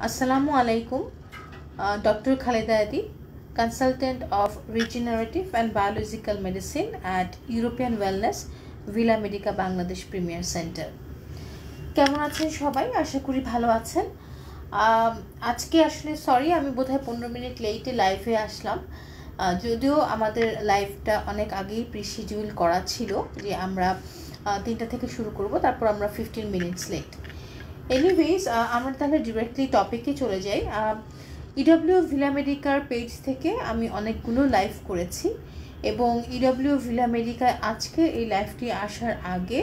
Assalamu alaikum, Dr. Khalida Adi, consultant of regenerative and biological medicine at European Wellness Villa Medica Bangladesh Premier Center. কেমন আছেন সবাই? আশা করি ভালো আছেন। আজকে আসলে সরি আমি বোধহয় 15 মিনিট লেটে লাইভে আসলাম, যদিও আমাদের লাইভটা অনেক আগেই প্রিশিডিউল করা ছিল যে আমরা 3টা থেকে শুরু করব, তারপর আমরা 15 মিনিটস লেট। এনিওয়েজ আমরা তাহলে ডিরেক্টলি টপিকে চলে যাই। ইডব্লিউ ভিলা মেডিকার পেজ থেকে আমি অনেকগুলো লাইভ করেছি এবং ইডব্লিউ ভিলা মেডিকায় আজকে এই লাইভটি আসার আগে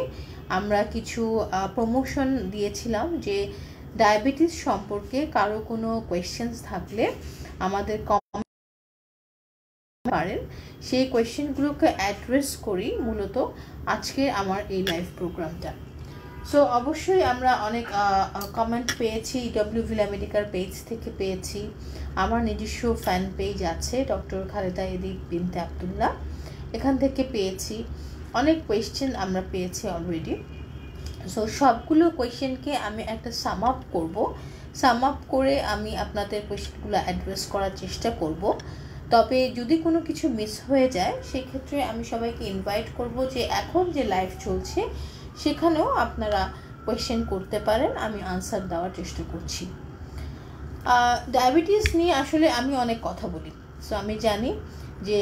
আমরা কিছু প্রমোশন দিয়েছিলাম যে ডায়াবেটিস সম্পর্কে কারো কোনো কোয়েশ্চেন্স থাকলে আমাদের কমেন্ট পারেন, সেই কোয়েশ্চেনগুলোকে অ্যাড্রেস করি মূলত আজকে আমার এই লাইভ প্রোগ্রামটা। সো অবশ্যই আমরা অনেক কমেন্ট পেয়েছি, ইডব্লিউ ভিলা মেডিকার পেজ থেকে পেয়েছি, আমার নিজস্ব ফ্যান পেজ আছে ডক্টর খালেদা এদি বিনতে আবদুল্লাহ, এখান থেকে পেয়েছি অনেক কোয়েশ্চেন আমরা পেয়েছি অলরেডি। সো সবগুলো কোয়েশ্চেনকে আমি একটা সাম আপ করব, সাম আপ করে আমি আপনাদের কোয়েশ্চেনগুলো অ্যাড্রেস করার চেষ্টা করব। তবে যদি কোনো কিছু মিস হয়ে যায় সেক্ষেত্রে আমি সবাইকে ইনভাইট করব যে এখন যে লাইভ চলছে সেখানেও আপনারা কোয়েশ্চেন করতে পারেন, আমি আনসার দেওয়ার চেষ্টা করছি। ডায়াবেটিস নিয়ে আসলে আমি অনেক কথা বলি, সো আমি জানি যে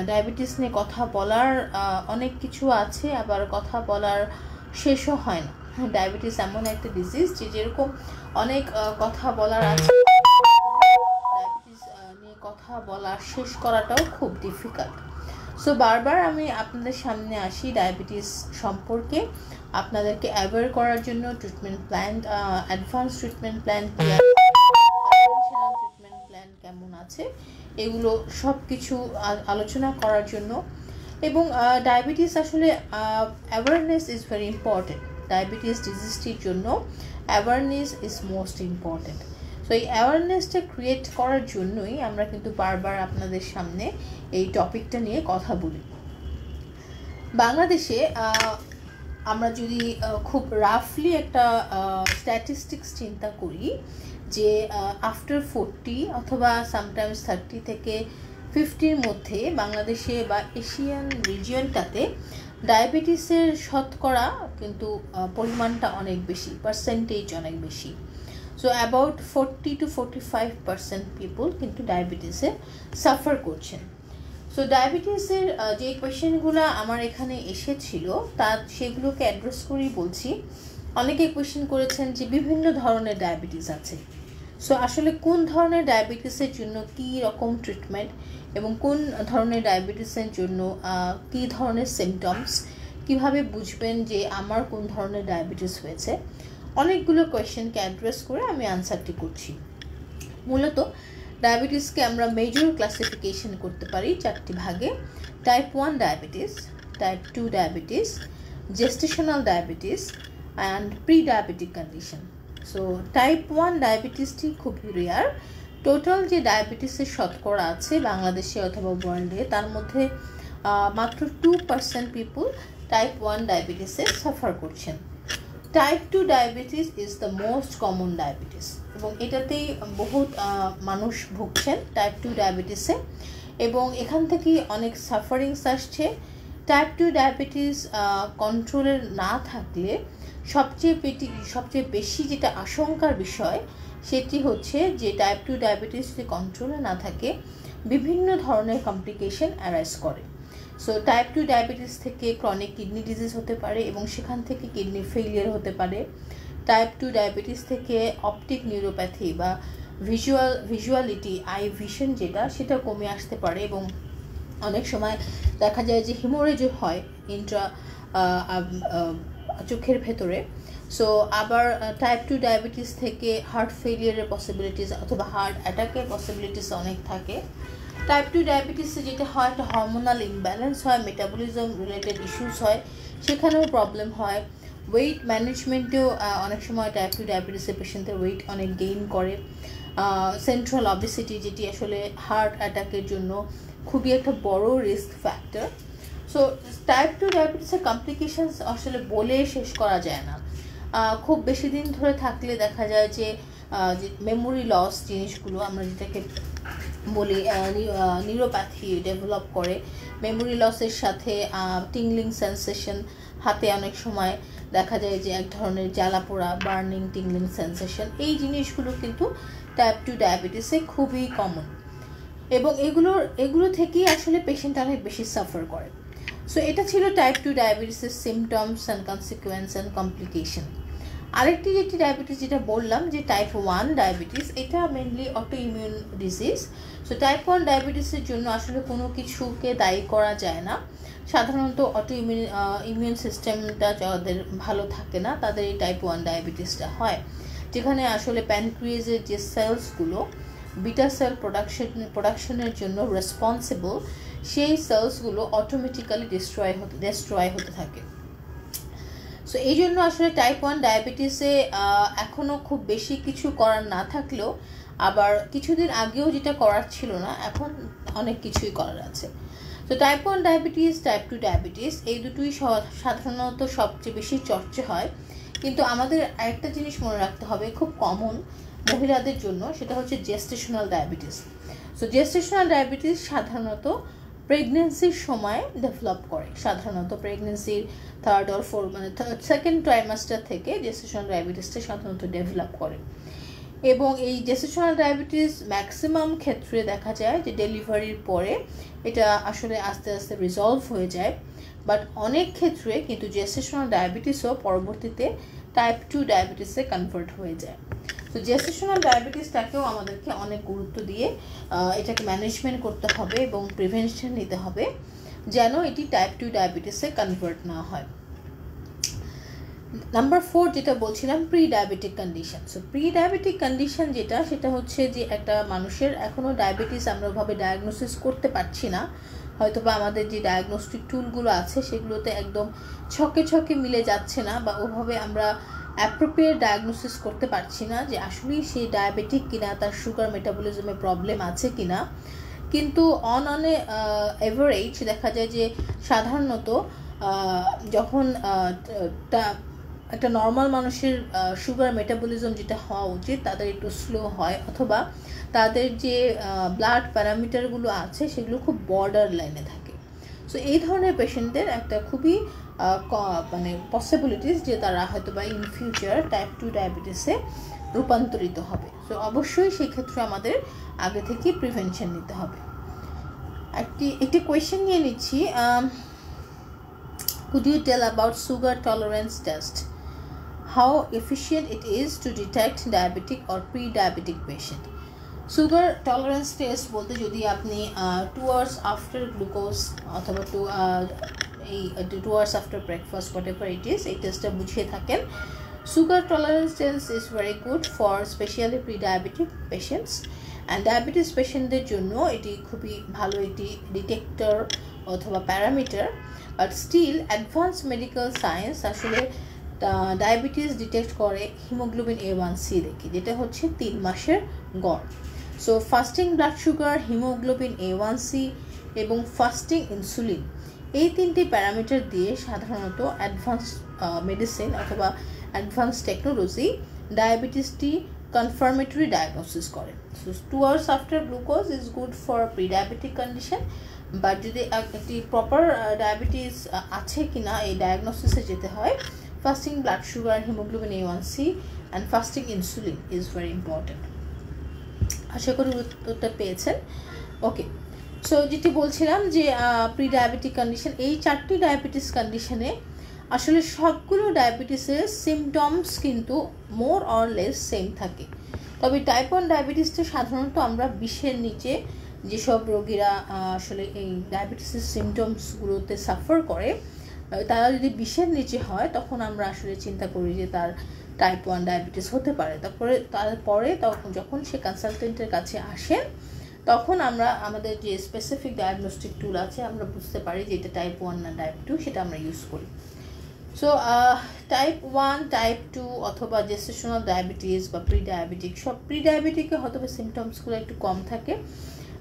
ডায়াবেটিস নিয়ে কথা বলার অনেক কিছু আছে, আবার কথা বলার শেষও হয় না। ডায়াবেটিস এমন একটা ডিজিজ যে যেরকম অনেক কথা বলার আছে, ডায়াবেটিস নিয়ে কথা বলা শেষ করাটাও খুব ডিফিকাল্ট। সো বারবার আমি আপনাদের সামনে আসি ডায়াবেটিস সম্পর্কে আপনাদেরকে অ্যাওয়্যার করার জন্য, treatment plan, advance treatment plan, treatment plan কেমন আছে এগুলো সব কিছু আলোচনা করার জন্য। এবং ডায়াবেটিস আসলে awareness is very important, diabetes ডিজিজটির জন্য awareness is most important. So এই অ্যাওয়ারনেসটা ক্রিয়েট করার জন্যই আমরা কিন্তু বারবার আপনাদের সামনে এই টপিকটা নিয়ে কথা বলি। বাংলাদেশে আমরা যদি খুব রাফলি একটা স্ট্যাটিস্টিক্স চিন্তা করি যে আফটার 40 অথবা সামটাইমস 30 থেকে 50-র মধ্যে বাংলাদেশে বা এশিয়ান রিজিয়নটাতে ডায়াবেটিসের শতকরা কিন্তু পরিমাণটা অনেক বেশি, পার্সেন্টেজ অনেক বেশি। সো অ্যাবাউট 40 to 45% পিপল কিন্তু ডায়াবেটিসে সাফার করছেন। সো ডায়াবেটিসের যে কোয়েশ্চেনগুলো আমার এখানে এসেছিল সেগুলোকে অ্যাড্রেস করেই বলছি। অনেকে কোয়েশ্চেন করেছেন যে বিভিন্ন ধরনের ডায়াবেটিস আছে, সো আসলে কোন ধরনের ডায়াবেটিসের জন্য কী রকম ট্রিটমেন্ট এবং কোন ধরনের ডায়াবেটিসের জন্য কী ধরনের সিমটমস, কিভাবে বুঝবেন যে আমার কোন ধরনের ডায়াবেটিস হয়েছে, অনেকগুলো কোয়েশ্চেনকে অ্যাড্রেস করে আমি আনসারটি করছি। মূলত ডায়াবেটিসকে আমরা মেজর ক্লাসিফিকেশন করতে পারি 4টি ভাগে: type 1 diabetes, type 2 diabetes, gestational diabetes and pre diabetic condition. So type 1 ডায়াবেটিসটি খুবই রেয়ার। টোটাল যে ডায়াবেটিসের শতকরা আছে বাংলাদেশে অথবা ওয়ার্ল্ডে, তার মধ্যে মাত্র 2% পিপল টাইপ 1 ডায়াবেটিসে সাফার করছেন। Type 2 diabetes is the most common diabetes এবং এটাতেই বহুত মানুষ ভুগছেন টাইপ 2 ডায়াবেটিসে এবং এখান থেকে অনেক সাফারিংস আসছে। টাইপ 2 ডায়াবেটিস কন্ট্রোলের না থাকলে সবচেয়ে বেশি যেটা আশঙ্কার বিষয় সেটি হচ্ছে যে টাইপ 2 ডায়াবেটিস যদি কন্ট্রোলে না থাকে বিভিন্ন ধরনের কমপ্লিকেশন অ্যারাইজ করে। সো টাইপ 2 ডায়াবেটিস থেকে ক্রনিক কিডনি ডিজিজ হতে পারে এবং সেখান থেকে কিডনি ফেইলিয়ার হতে পারে। টাইপ 2 ডায়াবেটিস থেকে অপটিক নিউরোপ্যাথি বা ভিজুয়ালিটি, আই ভিশন সেটা কমে আসতে পারে এবং অনেক সময় দেখা যায় যে হিমোরেজও হয় চোখের ভেতরে। সো আবার টাইপ 2 ডায়াবেটিস থেকে হার্ট ফেইলিয়ারের পসিবিলিটিস অথবা হার্ট অ্যাটাকের পসিবিলিটিস অনেক থাকে। টাইপ 2 ডায়াবেটিসে যেটা হয় একটা হরমোনাল ইমব্যালেন্স হয়, মেটাবলিজম রিলেটেড ইস্যুস হয়, সেখানেও প্রবলেম হয়। ওয়েট ম্যানেজমেন্টেও অনেক সময় টাইপ 2 ডায়াবেটিসের পেশেন্টের ওয়েট অনেক গেইন করে। সেন্ট্রাল অবেসিটি যেটি আসলে হার্ট অ্যাটাকের জন্য খুবই একটা বড় রিস্ক ফ্যাক্টর। সো টাইপ 2 ডায়াবেটিসের কমপ্লিকেশনস আসলে বলে শেষ করা যায় না। খুব বেশি দিন ধরে থাকলে দেখা যায় যে যে মেমোরি লস জিনিসগুলো আমরা যেটাকে বলি নিউরোপ্যাথি ডেভেলপ করে, মেমোরি লসের সাথে টিংলিং সেন্সেশন, হাতে অনেক সময় দেখা যায় যে এক ধরনের জ্বালা পোড়া বার্নিং টিংলিং সেন্সেশন, এই জিনিসগুলো কিন্তু টাইপ 2 ডায়াবেটিসে খুবই কমন, এবং এগুলো থেকেই আসলে পেশেন্ট অনেক বেশি সাফার করে। সো এটা ছিল টাইপ 2 ডায়াবেটিসের symptoms and consequence and complication. আরেকটি যেটি ডায়াবেটিস যেটা বললাম যে টাইপ 1 ডায়াবেটিস, এটা mainly auto immune disease. So type 1 ডায়াবেটিসের জন্য আসলে কোনো কিছুকে দায়ী করা যায় না। সাধারণত অটো ইমিউন সিস্টেমটা যাদের ভালো থাকে না তাদের এই টাইপ 1 ডায়াবেটিসটা হয়, যেখানে আসলে প্যানক্রিয়াসের যে সেলসগুলো বিটা সেল প্রোডাকশনের জন্য রেসপন্সিবল, সেই সেলসগুলো অটোমেটিক্যালি ডিস্ট্রয় হতে থাকে। সো এই জন্য আসলে টাইপ 1 ডায়াবেটিসে এখনও খুব বেশি কিছু করার না থাকলেও, আবার কিছুদিন আগেও যেটা করার ছিল না এখন অনেক কিছুই করার আছে। তো টাইপ 1 ডায়াবেটিস, টাইপ 2 ডায়াবেটিস এই দুটোই সাধারণত সবচেয়ে বেশি চর্চা হয়, কিন্তু আমাদের আরেকটা জিনিস মনে রাখতে হবে খুব কমন মহিলাদের জন্য, সেটা হচ্ছে gestational diabetes. So gestational diabetes সাধারণত প্রেগনেন্সির সময় ডেভেলপ করে, সাধারণত প্রেগনেন্সির 3rd or 4 মানে 2nd ট্রাইমাস্টার থেকে জেস্টেশনাল ডায়াবেটিসটা সাধারণত ডেভেলপ করে, এবং এই জেস্টেশনাল ডায়াবেটিস ম্যাক্সিমাম ক্ষেত্রে দেখা যায় যে ডেলিভারির পরে এটা আসলে আস্তে আস্তে রিজলভ হয়ে যায়, বাট অনেক ক্ষেত্রে কিন্তু জেস্টেশনাল ডায়াবেটিসও পরবর্তীতে টাইপ 2 ডায়াবেটিসে কনভার্ট হয়ে যায়। তো জেস্টেশনাল ডায়াবেটিসটাকেও আমাদেরকে অনেক গুরুত্ব দিয়ে এটাকে ম্যানেজমেন্ট করতে হবে এবং প্রিভেনশন নিতে হবে যেন এটি টাইপ 2 ডায়াবেটিসে কনভার্ট না হয়। নাম্বার 4 যেটা বলছিলাম, pre diabetic condition. So pre diabetic condition সেটা হচ্ছে যে একটা মানুষের এখনও ডায়াবেটিস আমরা ওভাবে ডায়াগনোসিস করতে পারছি না, হয়তো বা আমাদের যে ডায়াগনস্টিক টুলগুলো আছে সেগুলোতে একদম ছকে মিলে যাচ্ছে না, বা ওভাবে আমরা অ্যাপ্রোপ্রিয়েট ডায়াগনোসিস করতে পারছি না যে আসলেই সে ডায়াবেটিক কিনা, তার সুগার মেটাবলিজমে প্রবলেম আছে কিনা। কিন্তু অন এভারেজ দেখা যায় যে সাধারণত যখন একটা নর্মাল মানুষের সুগার মেটাবলিজম যেটা হওয়া উচিত তাদের একটু স্লো হয়, অথবা তাদের যে ব্লাড প্যারামিটারগুলো আছে সেগুলো খুব বর্ডার লাইনে থাকে। সো এই ধরনের পেশেন্টদের একটা খুবই মানে পসিবিলিটিস যে তারা হয়তো বা ইন ফিউচার টাইপ 2 ডায়াবেটিসে রূপান্তরিত হবে। সো অবশ্যই সেই ক্ষেত্রে আমাদের আগে থেকে প্রিভেনশন নিতে হবে। একটি কোয়েশ্চেন নিয়ে নিচ্ছি, could you tell about sugar tolerance test, how efficient it is to detect diabetic or pre-diabetic patient? Sugar tolerance test বলতে যদি আপনি 2 hours after গ্লুকোজ অথবা 2 hours after breakfast whatever it is এই টেস্টটা বুঝিয়ে থাকেন, sugar tolerance test is very good for specially pre diabetic patients and diabetes পেশেন্টদের জন্য এটি খুবই ভালো একটি ডিটেক্টর অথবা parameter. But still advance medical science আসলে ডায়াবেটিস ডিটেক্ট করে হিমোগ্লোবিন A1C দেখি, যেটা হচ্ছে 3 মাসের গড়। So fasting blood sugar, hemoglobin A1C এবং ফাস্টিং ইনসুলিন, এই 3টি প্যারামিটার দিয়ে সাধারণত অ্যাডভান্স মেডিসিন অথবা অ্যাডভান্স টেকনোলজি ডায়াবেটিসটি কনফার্মেটরি ডায়াগনোসিস করে। So 2 hours after glucose is good for pre diabetic condition, but যদি একটি প্রপার ডায়াবেটিস আছে কিনা এই ডায়াগনোসিসে যেতে হয়, fasting blood sugar, hemoglobin A1C and fasting insulin is very important. আশা করি উত্তরটা পেয়েছেন। ওকে, সো যেটি বলছিলাম যে প্রি ডায়াবেটিক কন্ডিশন, এই 4টি ডায়াবেটিস কন্ডিশনে আসলে সবগুলো ডায়াবেটিসের সিমটমস কিন্তু মোর অর লেস সেম থাকে, তবে টাইপ 1 ডায়াবেটিসটা সাধারণত আমরা 20-এর নিচে যেসব রোগীরা আসলে এই ডায়াবেটিসের সিমটমসগুলোতে সাফার করে তারা যদি 20-এর নিচে হয় তখন আমরা আসলে চিন্তা করি যে তার টাইপ 1 ডায়াবেটিস হতে পারে। তারপরে যখন সে কনসালটেন্টের কাছে আসেন তখন আমরা আমাদের যে স্পেসিফিক ডায়াগনস্টিক টুল আছে আমরা বুঝতে পারি যে এটা টাইপ 1 না টাইপ 2, সেটা আমরা ইউজ করি। সো টাইপ 1, টাইপ 2 অথবা জেস্টেশনাল ডায়াবেটিস বা প্রি ডায়াবেটিক, সব প্রি ডায়াবেটিকে হয়তো সিমটমসগুলো একটু কম থাকে,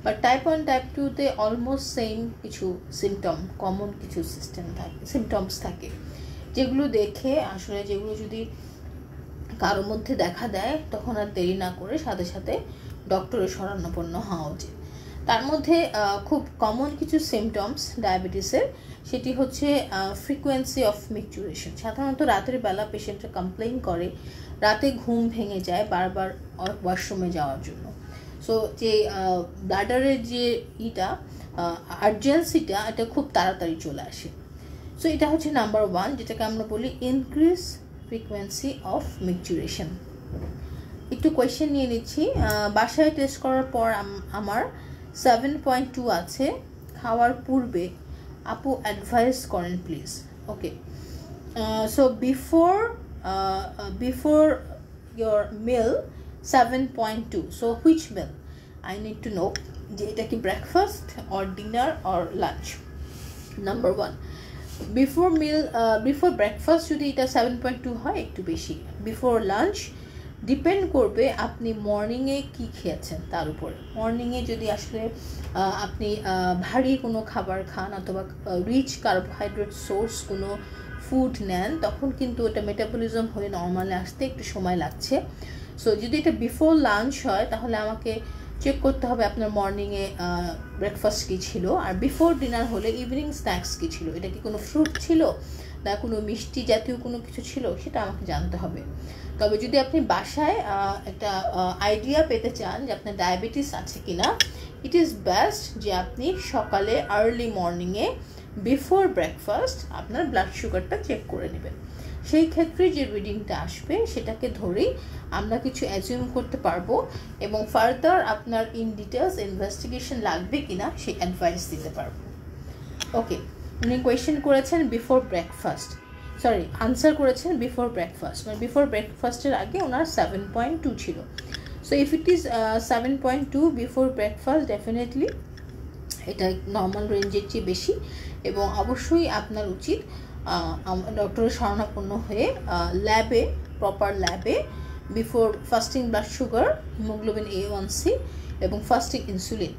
বাট টাইপ 1 টাইপ 2তে অলমোস্ট সেম কিছু কমন কিছু সিমটমস থাকে, যেগুলো দেখে আসলে যেগুলো যদি কারোর মধ্যে দেখা দেয় তখন আর দেরি না করে সাথে সাথে ডক্টরের শরণাপন্ন হওয়া উচিত। তার মধ্যে খুব কমন কিছু সিমটমস ডায়াবেটিসের, সেটি হচ্ছে ফ্রিকোয়েন্সি অফ মিকচুরেশন। সাধারণত রাতের বেলা পেশেন্টরা কমপ্লেইন করে রাতে ঘুম ভেঙে যায় বারবার ওয়াশরুমে যাওয়ার জন্য। সো যে ব্লাডারের যে আর্জেন্সিটা এটা খুব তাড়াতাড়ি চলে আসে। সো এটা হচ্ছে নাম্বার 1, যেটাকে আমরা বলি ইনক্রিজ ফ্রিকোয়েন্সি অফ মিকচুরেশন। একটু কোয়েশ্চেন নিয়ে নিচ্ছি। বাসায় টেস্ট করার পর আমার 7.2 আছে, খাওয়ার পূর্বে আপু অ্যাডভাইস করেন please. Okay, so before your meal 7.2, so which meal? I need to know যে এটা কি breakfast or dinner or lunch. Number 1, before breakfast যদি এটা 7.2 হয় একটু বেশি। বিফোর লাঞ্চ ডিপেন্ড করবে আপনি মর্নিংয়ে কি খেয়েছেন তার উপরে। মর্নিংয়ে যদি আসলে আপনি ভারী কোনো খাবার খান অথবা রিচ কার্বোহাইড্রেট সোর্স কোনো ফুড নেন, তখন কিন্তু ওটা মেটাবলিজম হয়ে নর্মালে আসতে একটু সময় লাগছে। সো যদি এটা বিফোর লাঞ্চ হয় তাহলে আমাকে চেক করতে হবে আপনার মর্নিংয়ে ব্রেকফাস্ট কী ছিল, আর বিফোর ডিনার হলে ইভিনিং স্ন্যাক্স কী ছিল, এটা কি কোনো ফ্রুট ছিল না কোনো মিষ্টি জাতীয় কোনো কিছু ছিল, সেটা আমাকে জানতে হবে। তবে যদি আপনি বাসায় একটা আইডিয়া পেতে চান যে আপনার ডায়াবেটিস আছে কি না, ইট ইজ বেস্ট যে আপনি সকালে আর্লি মর্নিংয়ে বিফোর ব্রেকফাস্ট আপনার ব্লাড সুগারটা চেক করে নেবেন। সেই ক্ষেত্রে যে রিডিংটা আসবে সেটাকে ধরেই আমরা কিছু অ্যাজিউম করতে পারবো এবং ফার্দার আপনার ইন ডিটেলস ইনভেস্টিগেশন লাগবে কিনা সেই অ্যাডভাইস দিতে পারবো। ওকে, উনি কোয়েশ্চেন করেছেন বিফোর ব্রেকফাস্ট, আনসার করেছেন বিফোর ব্রেকফাস্ট, মানে বিফোর ব্রেকফাস্টের আগে ওনার 7.2 ছিল। So if it is 7.2 before breakfast, definitely এটা নর্মাল রেঞ্জের চেয়ে বেশি এবং অবশ্যই আপনার উচিত ডক্টরের শরণাপন্ন হয়ে প্রপার ল্যাবে before fasting blood sugar, hemoglobin A1C এবং ফাস্টিং ইনসুলিন,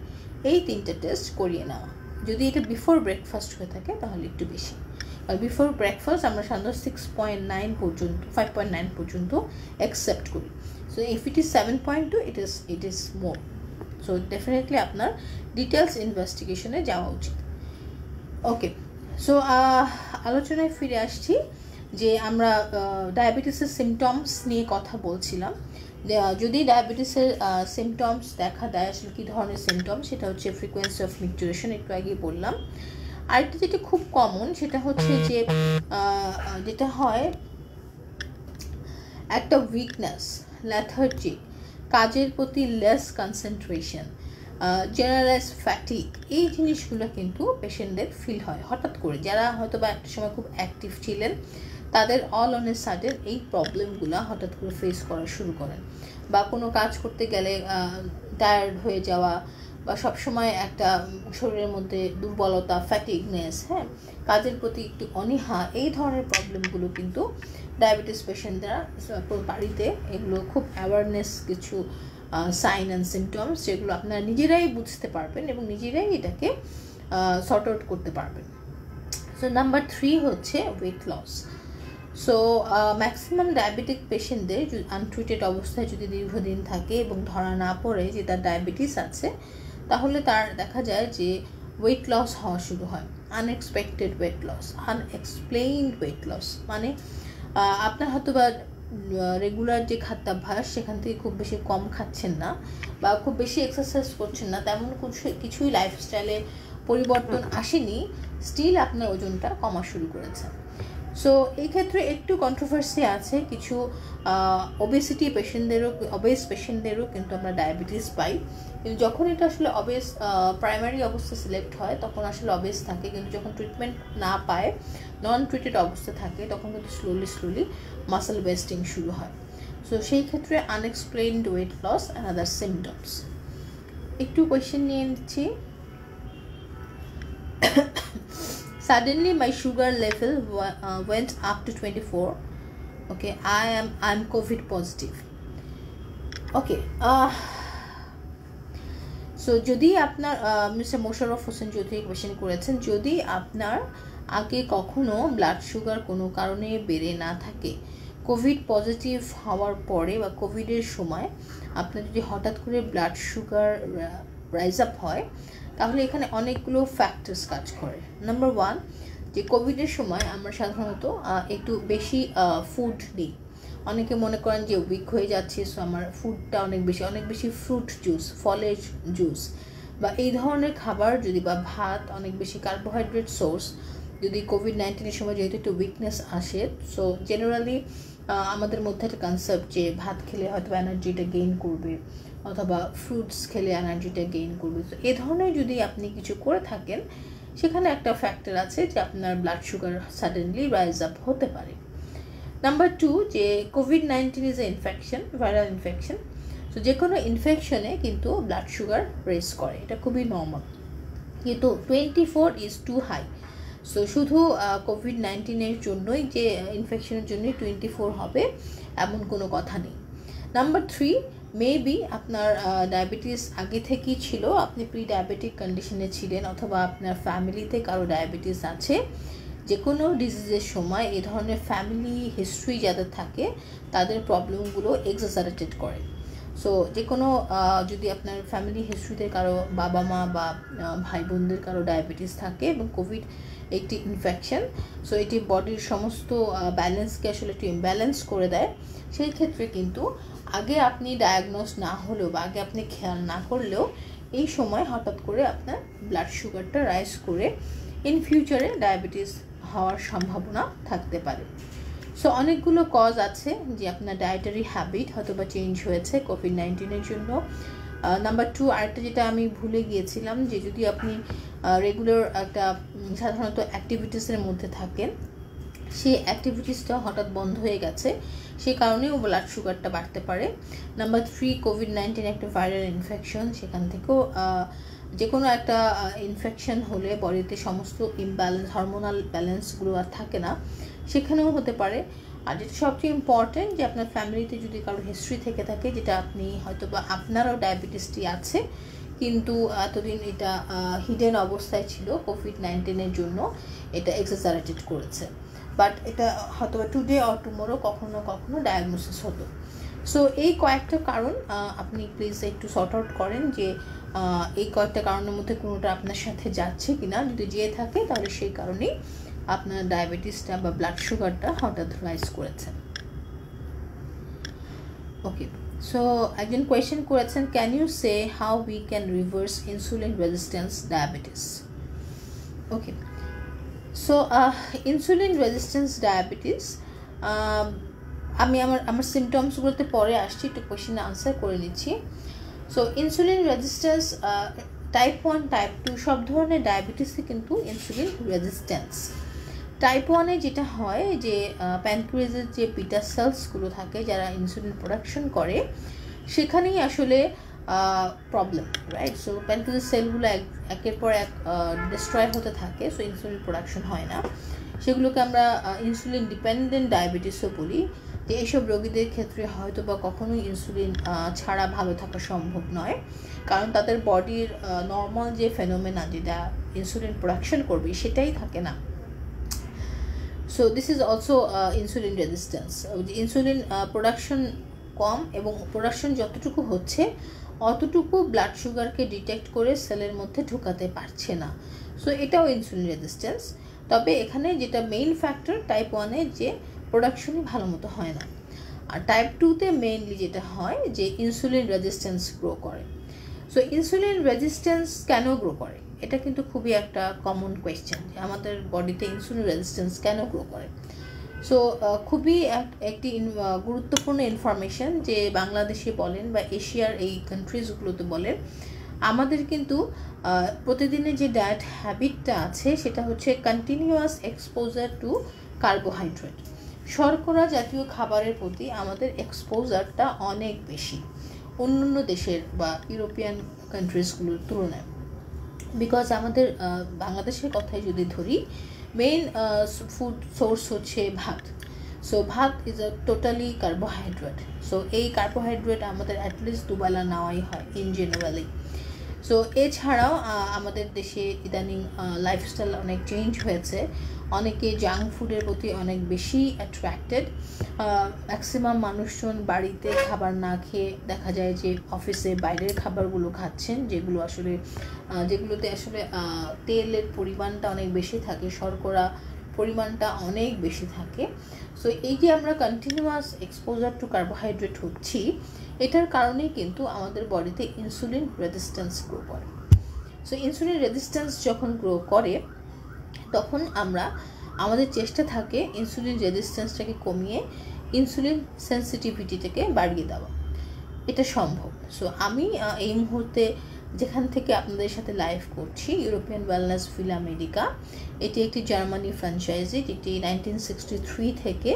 এই 3টে টেস্ট করিয়ে নেওয়া। যদি এটা বিফোর ব্রেকফাস্ট হয়ে থাকে তাহলে একটু বেশি, আর বিফোর ব্রেকফাস্ট আমরা সাধারণত 5.9 পর্যন্ত অ্যাকসেপ্ট করি। So if it is 7.2 it is more. So definitely আপনার ডিটেলস ইনভেস্টিগেশনে যাওয়া উচিত। ওকে, সো আলোচনায় ফিরে আসছি যে আমরা ডায়াবেটিসের সিমটমস নিয়ে কথা বলছিলাম। যদি ডায়াবেটিসের সিমটমস দেখা দেয়, আসলে কী ধরনের সিমটমস, সেটা হচ্ছে ফ্রিকোয়েন্সি অফ মিকচুরেশন, একটু আগে বললাম। আরেকটা যেটা খুব কমন সেটা হচ্ছে যে যেটা হয় একটা উইকনেস, ল্যাথার্জিক, কাজের প্রতি লেস কনসেন্ট্রেশন, জেনারেলাইজ ফ্যাটিক, এই জিনিসগুলো কিন্তু পেশেন্টদের ফিল হয় হঠাৎ করে। যারা হয়তো বা একটা সময় খুব অ্যাক্টিভ ছিলেন তাদের অল অন এ সাডেন এই প্রবলেমগুলো হঠাৎ করে ফেস করা শুরু করেন, বা কোনো কাজ করতে গেলে টায়ার্ড হয়ে যাওয়া, বা সবসময় একটা শরীরের মধ্যে দুর্বলতা, ফ্যাটিকনেস, কাজের প্রতি একটু অনীহা, এই ধরনের প্রবলেমগুলো কিন্তু ডায়াবেটিস পেশেন্টরা বাড়িতে এগুলো খুব অ্যাওয়ারনেস কিছু সাইন অ্যান্ড সিমটমস যেগুলো আপনারা নিজেরাই বুঝতে পারবেন এবং নিজেরাই এটাকে সর্ট আউট করতে পারবেন। সো নাম্বার 3 হচ্ছে weight loss. So maximum diabetic পেশেন্টদের আনট্রিটেড অবস্থায় যদি দীর্ঘদিন থাকে এবং ধরা না পড়ে যে তার ডায়াবেটিস আছে, তাহলে তার দেখা যায় যে ওয়েট লস হওয়া শুরু হয়। Unexpected weight loss, unexplained weight loss, মানে আপনার হয়তো বা রেগুলার যে খাদ্যাভ্যাস সেখান থেকে খুব বেশি কম খাচ্ছেন না বা খুব বেশি এক্সারসাইজ করছেন না, তেমন কিছুই লাইফস্টাইলে পরিবর্তন আসেনি, স্টিল আপনার ওজনটা কমা শুরু করেছে। সো এই ক্ষেত্রে একটু কন্ট্রোভার্সি আছে, কিছু ওবেস পেশেন্টদেরও কিন্তু আমরা ডায়াবেটিস পাই, কিন্তু যখন এটা আসলে প্রাইমারি অবস্থা সিলেক্ট হয় তখন আসলে অবেস থাকে, কিন্তু যখন ট্রিটমেন্ট না পায়, নন ট্রিটেড অবস্থা থাকে, তখন কিন্তু স্লোলি মাসেল ওয়েস্টিং শুরু হয়। সো সেই ক্ষেত্রে unexplained weight loss and other symptoms. একটু কোয়েশ্চেন নিয়ে নিচ্ছি। Suddenly my sugar level went up to 24. Okay, I'm COVID positive. Okay, so যদি আপনার মিস্টার মোশাররফ হোসেন চৌধুরী কোয়েশ্চেন করেছেন, যদি আপনার আগে কখনো ব্লাড সুগার কোনো কারণে বেড়ে না থাকে, কোভিড পজিটিভ হওয়ার পরে বা কোভিডের সময় আপনার যদি হঠাৎ করে ব্লাড সুগার রাইজ আপ হয়, তাহলে এখানে অনেকগুলো ফ্যাক্টরস কাজ করে। নাম্বার ওয়ান, যে কোভিডের সময় আমরা সাধারণত একটু বেশি ফুড নিই। অনেকে মনে করেন যে উইক হয়ে যাচ্ছে, সো আমার ফুডটা অনেক বেশি ফ্রুট জুস, ফলের জুস বা এই ধরনের খাবার যদি, বা ভাত, অনেক বেশি কার্বোহাইড্রেট সোর্স যদি কোভিড-19 সময় যেহেতু একটু উইকনেস আসে, সো জেনারেলি আমাদের মধ্যে একটা কনসেপ্ট যে ভাত খেলে হয়তো এনার্জিটা গেইন করবে অথবা ফ্রুটস খেলে এনার্জিটা গেইন করবে। তো এই ধরনের যদি আপনি কিছু করে থাকেন, সেখানে একটা ফ্যাক্টর আছে যে আপনার blood sugar suddenly rise up হতে পারে। নাম্বার টু, যে COVID-19 is a infection, viral infection. So যে কোনো ইনফেকশনে কিন্তু ব্লাড সুগার রেজ করে, এটা খুবই নর্মাল। কিন্তু 24 ইজ টু হাই। সো শুধু কোভিড-19 জন্যই যে ইনফেকশনের জন্যই 24 হবে এমন কোনো কথা নেই। নাম্বার থ্রি, মেবি আপনার ডায়াবেটিস আগে থেকেই ছিল, আপনি প্রি ডায়াবেটিক কন্ডিশনে ছিলেন, অথবা আপনার ফ্যামিলিতে কারো ডায়াবেটিস আছে। যে কোনো ডিজিজের সময় এই ধরনের ফ্যামিলি হিস্ট্রি যাদের থাকে তাদের প্রবলেমগুলো এক্সাজারেটেড করে। সো যে কোনো যদি আপনার ফ্যামিলি হিস্ট্রিতে কারো বাবা মা বা ভাই বোনদের কারো ডায়াবেটিস থাকে এবং কোভিড একটি ইনফেকশন, সো এটি বডির সমস্ত ব্যালেন্সকে আসলে একটু ইমব্যালেন্স করে দেয়। সেই ক্ষেত্রে কিন্তু আগে আপনি ডায়াগনোস না হলেও বা আগে আপনি খেয়াল না করলেও এই সময় হঠাৎ করে আপনার ব্লাড সুগারটা রাইজ করে ইন ফিউচারে ডায়াবেটিস হওয়ার সম্ভাবনা থাকতে পারে। সো অনেকগুলো কজ আছে যে আপনার ডায়েটারি হ্যাবিট হয়তো বা চেঞ্জ হয়েছে কোভিড-19 জন্য। নাম্বার টু, আরেকটা যেটা আমি ভুলে গিয়েছিলাম, যে যদি আপনি রেগুলার একটা সাধারণত অ্যাক্টিভিটিসের মধ্যে থাকেন, সেই অ্যাক্টিভিটিসটা হঠাৎ বন্ধ হয়ে গেছে, সেই কারণেও ব্লাড সুগারটা বাড়তে পারে। নাম্বার থ্রি, কোভিড-19 একটা ভাইরাল ইনফেকশন, সেখান থেকেও যে কোনো একটা ইনফেকশন হলে বডিতে সমস্ত ইমব্যালেন্স, হরমোনাল ব্যালেন্সগুলো আর থাকে না, সেখানেও হতে পারে। আর যেটা সবচেয়ে ইম্পর্টেন্ট, যে আপনার ফ্যামিলিতে যদি কারো হিস্ট্রি থেকে থাকে, যেটা আপনি হয়তো বা আপনারও ডায়াবেটিসটি আছে কিন্তু এতদিন এটা হিডেন অবস্থায় ছিল, কোভিড-19 জন্য এটা এক্সাজারেটেড করেছে, বাট এটা হয়তো বা টুডে অর টুমোরো কখনো কখনো ডায়াগনোসিস হতো। সো এই কয়েকটা কারণ আপনি প্লিজ একটু সর্ট আউট করেন যে এই কয়েকটা কারণের মধ্যে কোনোটা আপনার সাথে যাচ্ছে কিনা। যদি যেয়ে থাকে তাহলে সেই কারণেই আপনার ডায়াবেটিসটা বা ব্লাড সুগারটা হঠাৎ রাইজ করেছে। ওকে, সো একজন কোয়েশ্চেন করেছেন, can you say how we can reverse insulin resistance diabetes? Okay, so insulin resistance diabetes, আমি আমার সিমটমসগুলোতে পরে আসছি, একটু কোয়েশ্চেন আনসার করে নিচ্ছি। So insulin resistance type 1, type 2 সব ধরনের ডায়াবেটিসে কিন্তু ইনসুলিন রেজিস্ট্যান্স। টাইপ 1-এ যেটা হয় যে প্যানক্রিয়াসের যে বিটা সেলসগুলো থাকে যারা ইনসুলিন প্রোডাকশন করে, সেখানেই আসলে প্রবলেম, রাইট? সো প্যানক্রিয়াসের সেলগুলো একের পর এক ডিস্ট্রয় হতে থাকে, সো ইনসুলিন প্রোডাকশন হয় না। সেগুলোকে আমরা ইনসুলিন ডিপেন্ডেন্ট ডায়াবেটিসও বলি। যে এইসব রোগীদের ক্ষেত্রে হয়তো বা কখনোই ইনসুলিন ছাড়া ভালো থাকা সম্ভব নয়, কারণ তাদের বডির নর্মাল যে ফেনোমেনা যেটা ইনসুলিন প্রোডাকশন করবে সেটাই থাকে না। So this is also insulin resistance. Insulin production কম এবং প্রোডাকশন যতটুকু হচ্ছে অতটুকু ব্লাড সুগারকে ডিটেক্ট করে সেলের মধ্যে ঢুকাতে পারছে না, সো এটাও ইনসুলিন রেজিস্ট্যান্স। তবে এখানে যেটা মেইন ফ্যাক্টর টাইপ 1-এ যে প্রোডাকশনই ভালো মতো হয় না, আর টাইপ 2-তে মেইনলি যেটা হয় যে ইনসুলিন রেজিস্ট্যান্স গ্রো করে। সো ইনসুলিন রেজিস্ট্যান্স কেন গ্রো করে, এটা কিন্তু খুবই একটা কমন কোয়েশ্চেন যে আমাদের বডিতে ইনসুলিন রেজিস্ট্যান্স কেন গ্রো করে। সো খুবই একটি গুরুত্বপূর্ণ ইনফরমেশন যে বাংলাদেশে বলেন বা এশিয়ার এই কান্ট্রিজগুলোতে বলেন, আমাদের কিন্তু প্রতিদিনের যে ডায়েট হ্যাবিটটা আছে সেটা হচ্ছে কন্টিনিউয়াস এক্সপোজার টু কার্বোহাইড্রেট। শর্করা জাতীয় খাবারের প্রতি আমাদের এক্সপোজারটা অনেক বেশি অন্যান্য দেশের বা ইউরোপিয়ান কান্ট্রিজগুলোর তুলনায়। বিকজ আমাদের বাংলাদেশের কথাই যদি ধরি, মেইন ফুড সোর্স হচ্ছে ভাত। সো ভাত is a totally carbohydrate. So এই কার্বোহাইড্রেট আমাদের অ্যাটলিস্ট দুবেলা নেওয়াই হয় ইন জেনারেলি। সো এছাড়াও আমাদের দেশে ইদানিং লাইফস্টাইল অনেক চেঞ্জ হয়েছে, অনেকে জাঙ্ক ফুডের প্রতি অনেক বেশি অ্যাট্রাক্টেড। ম্যাক্সিমাম মানুষজন বাড়িতে খাবার না খেয়ে দেখা যায় যে অফিসে বাইরের খাবারগুলো খাচ্ছেন, যেগুলোতে আসলে তেলের পরিমাণটা অনেক বেশি থাকে, শর্করা পরিমাণটা অনেক বেশি থাকে। সো এই যে আমরা কন্টিনিউয়াস এক্সপোজার টু কার্বোহাইড্রেট হচ্ছি, এটার কারণেই কিন্তু আমাদের বডিতে ইনসুলিন রেজিস্ট্যান্স গ্রো করে। সো ইনসুলিন রেজিস্ট্যান্স যখন গ্রো করে তখন আমাদের চেষ্টা থাকে ইনসুলিন রেজিস্ট্যান্সটাকে কমিয়ে ইনসুলিন সেন্সিটিভিটিটাকে বাড়িয়ে দেওয়া। এটা সম্ভব। সো আমি এই মুহূর্তে যেখান থেকে আপনাদের সাথে লাইভ করছি, ইউরোপিয়ান ওয়েলনেস ভিলা মেডিকা, এটি একটি জার্মানি ফ্র্যাঞ্চাইজি, যেটি 1963 থেকে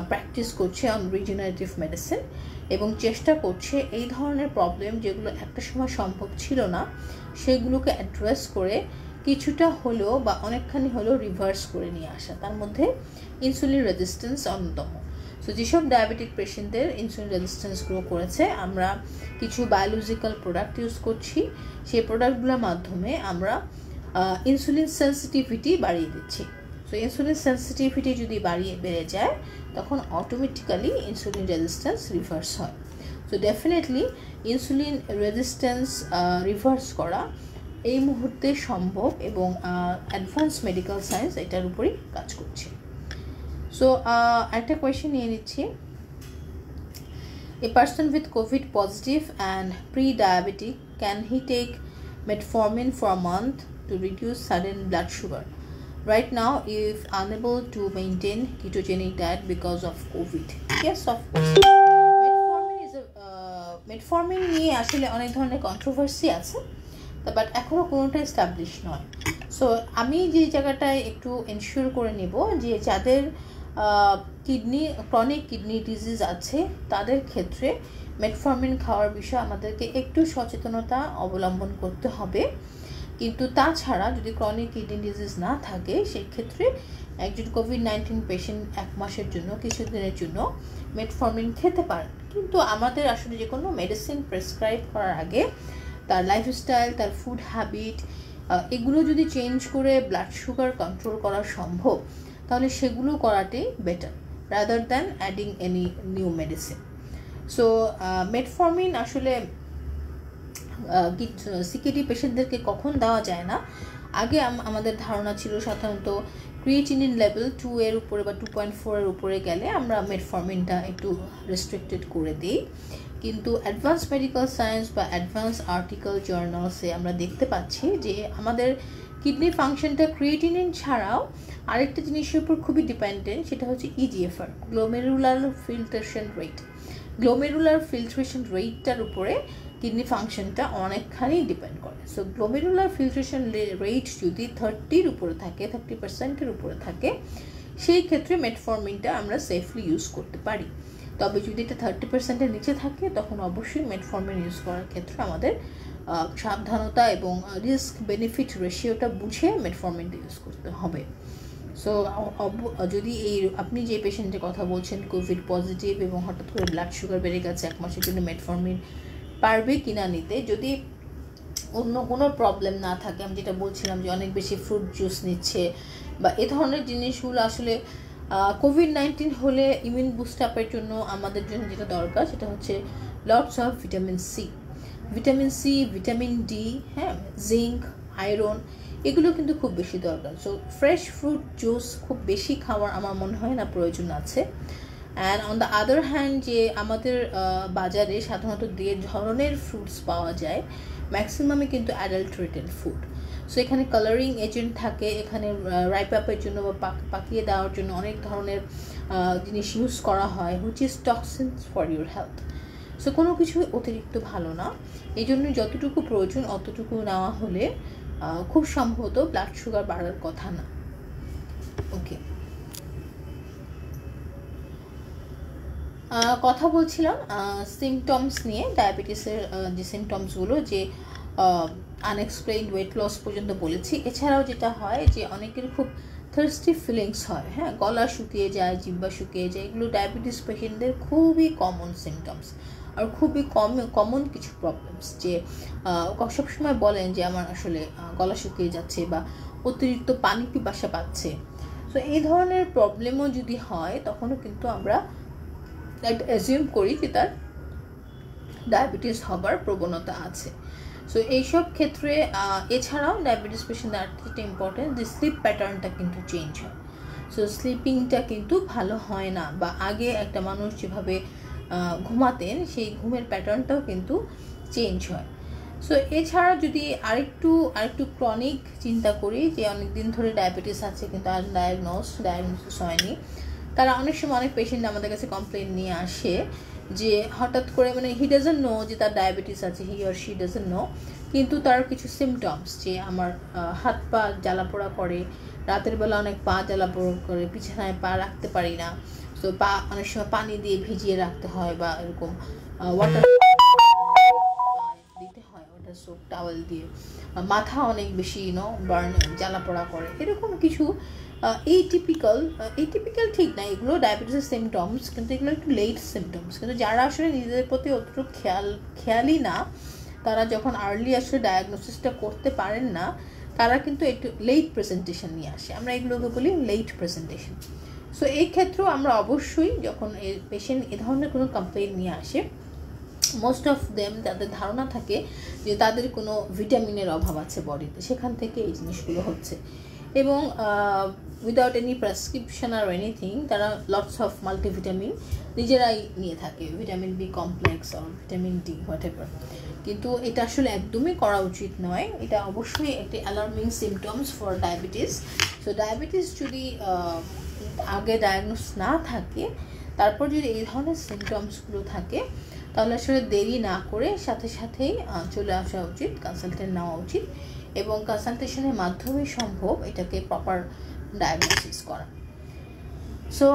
প্র্যাকটিস করছে অন রিজেনারেটিভ মেডিসিন এবং চেষ্টা করছে এই ধরনের প্রবলেম যেগুলো একটা সময় সম্ভব ছিল না সেগুলোকে অ্যাড্রেস করে কিছুটা হলেও বা অনেকখানি হলেও রিভার্স করে নিয়ে আসা। তার মধ্যে ইনসুলিন রেজিস্ট্যান্স অন্যতম। সো যেসব ডায়াবেটিক পেশেন্টদের ইনসুলিন রেজিস্ট্যান্স গ্রো করেছে, আমরা কিছু বায়োলজিক্যাল প্রোডাক্ট ইউজ করছি, সেই প্রোডাক্টগুলোর মাধ্যমে আমরা ইনসুলিন সেন্সিটিভিটি বাড়িয়ে দিচ্ছি। সো ইনসুলিন সেন্সিটিভিটি যদি বেড়ে যায় তখন অটোমেটিক্যালি ইনসুলিন রেজিস্ট্যান্স রিভার্স হয়। So definitely insulin resistance reverse করা এই মুহূর্তে সম্ভব এবং অ্যাডভান্স মেডিকেল সায়েন্স এটার উপরেই কাজ করছে। সো একটা কোয়েশ্চেন নিয়ে নিচ্ছি। A person with COVID positive and pre-diabetic, can he take metformin for a month to reduce sudden blood sugar? Right now, if unable to maintain ketogenic diet because of COVID. Yes, of course. Metformin নিয়ে আসলে অনেক ধরনের controversy আছে, but এখনও কোনোটা establish নয়। So আমি যে জায়গাটায় একটু এনশিওর করে নেব যে যাদের ক্রনিক কিডনি ডিজিজ আছে তাদের ক্ষেত্রে মেটফর্মিন খাওয়ার বিষয়ে আমাদেরকে একটু সচেতনতা অবলম্বন করতে হবে। কিন্তু তাছাড়া যদি ক্রনিক কিডনি ডিজিজ না থাকে সেক্ষেত্রে একজন কোভিড-19 পেশেন্ট 1 মাসের জন্য কিছুদিনের জন্য মেটফর্মিন খেতে পারেন। কিন্তু আমাদের আসলে যে কোনো মেডিসিন প্রেসক্রাইব করার আগে তার লাইফস্টাইল, তার ফুড হ্যাবিট এগুলো যদি চেঞ্জ করে ব্লাড সুগার কন্ট্রোল করা সম্ভব তাহলে সেগুলো করাটাই better rather than adding any new medicine. So metformin আসলে সিকেডি পেশেন্টদেরকে কখন দেওয়া যায় না, আগে আমাদের ধারণা ছিল সাধারণত ক্রিয়েটিনিন লেভেল 2 এর উপরে বা 2.4 এর উপরে গেলে আমরা মেটফর্মিনটা একটু রেস্ট্রিক্টেড করে দিই। কিন্তু অ্যাডভান্স মেডিকেল সায়েন্স বা অ্যাডভান্স আর্টিকেল জার্নালসে আমরা দেখতে পাচ্ছি যে আমাদের কিডনি ফাংশনটা ক্রিয়েটিনিন ছাড়াও আরেকটা জিনিসের উপর খুবই ডিপেন্ডেন্ট, সেটা হচ্ছে eGFR, glomerular filtration rate. Glomerular filtration রেটটার উপরে কিডনি ফাংশনটা অনেকখানি ডিপেন্ড করে। সো গ্লোমেরুলার ফিল্ট্রেশন রেট যদি 30-এর উপরে থাকে, 30%-এর উপরে থাকে, সেই ক্ষেত্রে মেটফর্মিনটা আমরা সেফলি ইউজ করতে পারি। তবে যদি এটা 30%-এর নিচে থাকে তখন অবশ্যই মেটফর্মিন ইউজ করার ক্ষেত্রে আমাদের সাবধানতা এবং রিস্ক বেনিফিট রেশিওটা বুঝে মেটফর্মিনটা ইউজ করতে হবে। সো যদি আপনি যে পেশেন্টের কথা বলছেন কোভিড পজিটিভ এবং হঠাৎ করে ব্লাড সুগার বেড়ে গেছে, 1 মাসের জন্য মেটফর্মিন পারবে কিনা নিতে, যদি অন্য কোনো প্রবলেম না থাকে, আমি যেটা বলছিলাম যে অনেক বেশি ফ্রুট জুস নিচ্ছে বা এ ধরনের জিনিসগুলো, আসলে কোভিড-19 হলে ইমিউন বুস্ট আপের জন্য আমাদের জন্য যেটা দরকার সেটা হচ্ছে lots of vitamin C, vitamin D, হ্যাঁ, জিঙ্ক, আয়রন, এগুলো কিন্তু খুব বেশি দরকার। সো ফ্রেশ ফ্রুট জুস খুব বেশি খাওয়ার আমার মনে হয় না প্রয়োজন আছে। And on the other hand, যে আমাদের বাজারে সাধারণত 2 ধরনের ফ্রুটস পাওয়া যায়, ম্যাক্সিমামে কিন্তু অ্যাডাল্টারেটেড ফুড। সো এখানে কালারিং এজেন্ট থাকে, এখানে রাইপ আপের জন্য বা পাকিয়ে দেওয়ার জন্য অনেক ধরনের জিনিস ইউজ করা হয়, which is toxins for your health. So কোনো কিছুই অতিরিক্ত ভালো না, এই জন্য যতটুকু প্রয়োজন অতটুকু নেওয়া হলে খুব সম্ভবত ব্লাড সুগার বাড়ার কথা না। ওকে, কথা বলছিলাম সিমটমস নিয়ে, ডায়াবেটিসের যে সিমটমসগুলো, যে আনএক্সপ্লেইনড ওয়েট লস পর্যন্ত বলেছি। এছাড়াও যেটা হয় যে অনেকের খুব থার্স্টি ফিলিংস হয়, হ্যাঁ, গলা শুকিয়ে যায়, জিহ্বা শুকিয়ে যায়, এগুলো ডায়াবেটিস পেশেন্টদের খুবই কমন সিমটমস। আর খুবই কমন কিছু প্রবলেমস, যে সবসময় বলেন যে আমার আসলে গলা শুকিয়ে যাচ্ছে বা অতিরিক্ত পানি পিপাসা পাচ্ছে। সো এই ধরনের প্রবলেমও যদি হয় তখনও কিন্তু আমরা অ্যাজিউম করি যে তার ডায়াবেটিস হবার প্রবণতা আছে। সো এইসব ক্ষেত্রে এছাড়াও ডায়াবেটিস পেশেন্ট আরেকটা ইম্পর্টেন্ট, যে স্লিপ প্যাটার্নটা কিন্তু চেঞ্জ হয়। সো স্লিপিংটা কিন্তু ভালো হয় না, বা আগে একটা মানুষ যেভাবে ঘুমাতেন সেই ঘুমের প্যাটার্নটাও কিন্তু চেঞ্জ হয়। সো এছাড়া যদি আরেকটু ক্রনিক চিন্তা করি, যে অনেক দিন ধরে ডায়াবেটিস আছে কিন্তু আর ডায়াগনোসিস হয়নি, তারা অনেক সময় অনেক পেশেন্ট আমাদের কাছে কমপ্লেন নিয়ে আসে যে হঠাৎ করে মানে হি ডাজন্ট নো যে তার ডায়াবেটিস আছে, he or she doesn't know, কিন্তু তার কিছু সিমটমস, যে আমার হাত পা জ্বালাপোড়া করে, রাতের বেলা অনেক পা জ্বালাপোড়া করে, বিছানায় পা রাখতে পারি না, তো পা অনেক সময় পানি দিয়ে ভিজিয়ে রাখতে হয়, বা এরকম ওয়াটার দিতে হয়, ওয়াটার সোপ টাওয়েল দিয়ে, মাথা অনেক বেশি বার্ন জ্বালাপোড়া করে, এরকম কিছু এইটিপিক্যাল ঠিক না, এগুলো ডায়াবেটিসের সিমটমস, কিন্তু এগুলো একটু লেট সিমটমস। কিন্তু যারা আসলে নিজেদের প্রতি অতটুকু খেয়ালই না, তারা যখন আর্লি আসলে ডায়াগনোসিসটা করতে পারেন না, তারা কিন্তু একটু লেট প্রেজেন্টেশন নিয়ে আসে, আমরা এগুলোকে বলি লেট প্রেজেন্টেশন। সো এই ক্ষেত্রেও আমরা অবশ্যই যখন পেশেন্ট এ ধরনের কোনো কমপ্লেইন নিয়ে আসে, মোস্ট অফ দেম তাদের ধারণা থাকে যে তাদের কোনো ভিটামিনের অভাব আছে বডিতে, সেখান থেকে এই জিনিসগুলো হচ্ছে। এবং উইদাউট এনি প্রেসক্রিপশন আর এনিথিং তারা লটস অফ মাল্টিভিটামিন নিজেরাই নিয়ে থাকে, ভিটামিন বি কমপ্লেক্স আর ভিটামিন ডি হোয়াটএভার, কিন্তু এটা আসলে একদমই করা উচিত নয়। এটা অবশ্যই একটি alarming symptoms for diabetes. So diabetes যদি আগে ডায়াগনোস না থাকে, তারপর যদি এই ধরনের সিমটমসগুলো থাকে, তাহলে আসলে দেরি না করে সাথে সাথেই চলে আসা উচিত, কনসালটেন্ট নেওয়া উচিত, এবং কনসালটেশনের মাধ্যমে সম্ভব এটাকে প্রপার ডায়াগনোসিস করা। সো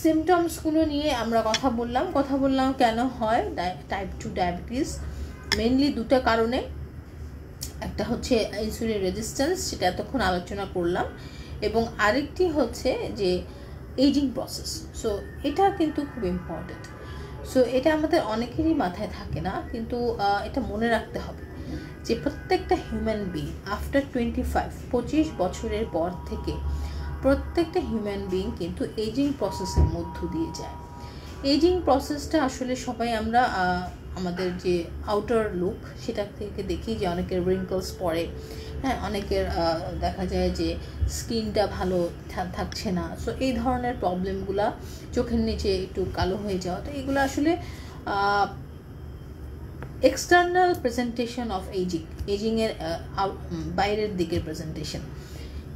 সিমটমসগুলো নিয়ে আমরা কথা বললাম কেন হয় টাইপ 2 ডায়াবেটিস। মেনলি দুটো কারণে, একটা হচ্ছে ইনসুলিন রেজিস্ট্যান্স, সেটা এতক্ষণ আলোচনা করলাম, এবং আরেকটি হচ্ছে যে এজিং প্রসেস। সো এটা কিন্তু খুব ইম্পর্টেন্ট। সো এটা আমাদের অনেকেরই মাথায় থাকে না, কিন্তু এটা মনে রাখতে হবে যে প্রত্যেকটা হিউম্যান বিং আফটার 25 বছরের পর থেকে প্রত্যেকটা হিউম্যান বিং কিন্তু এজিং প্রসেসের মধ্য দিয়ে যায়। এজিং প্রসেসটা আসলে সবাই আমরা আমাদের যে আউটার লুক সেটা থেকে দেখি যে অনেকের রিঙ্কলস পড়ে, হ্যাঁ, অনেকের দেখা যায় যে স্কিনটা ভালো থাকছে না। সো এই ধরনের প্রবলেমগুলো, চোখের নিচে একটু কালো হয়ে যাওয়া, তো এগুলো আসলে এক্সটার্নাল প্রেজেন্টেশন অফ এজিংয়ের বাইরের দিকের প্রেজেন্টেশন,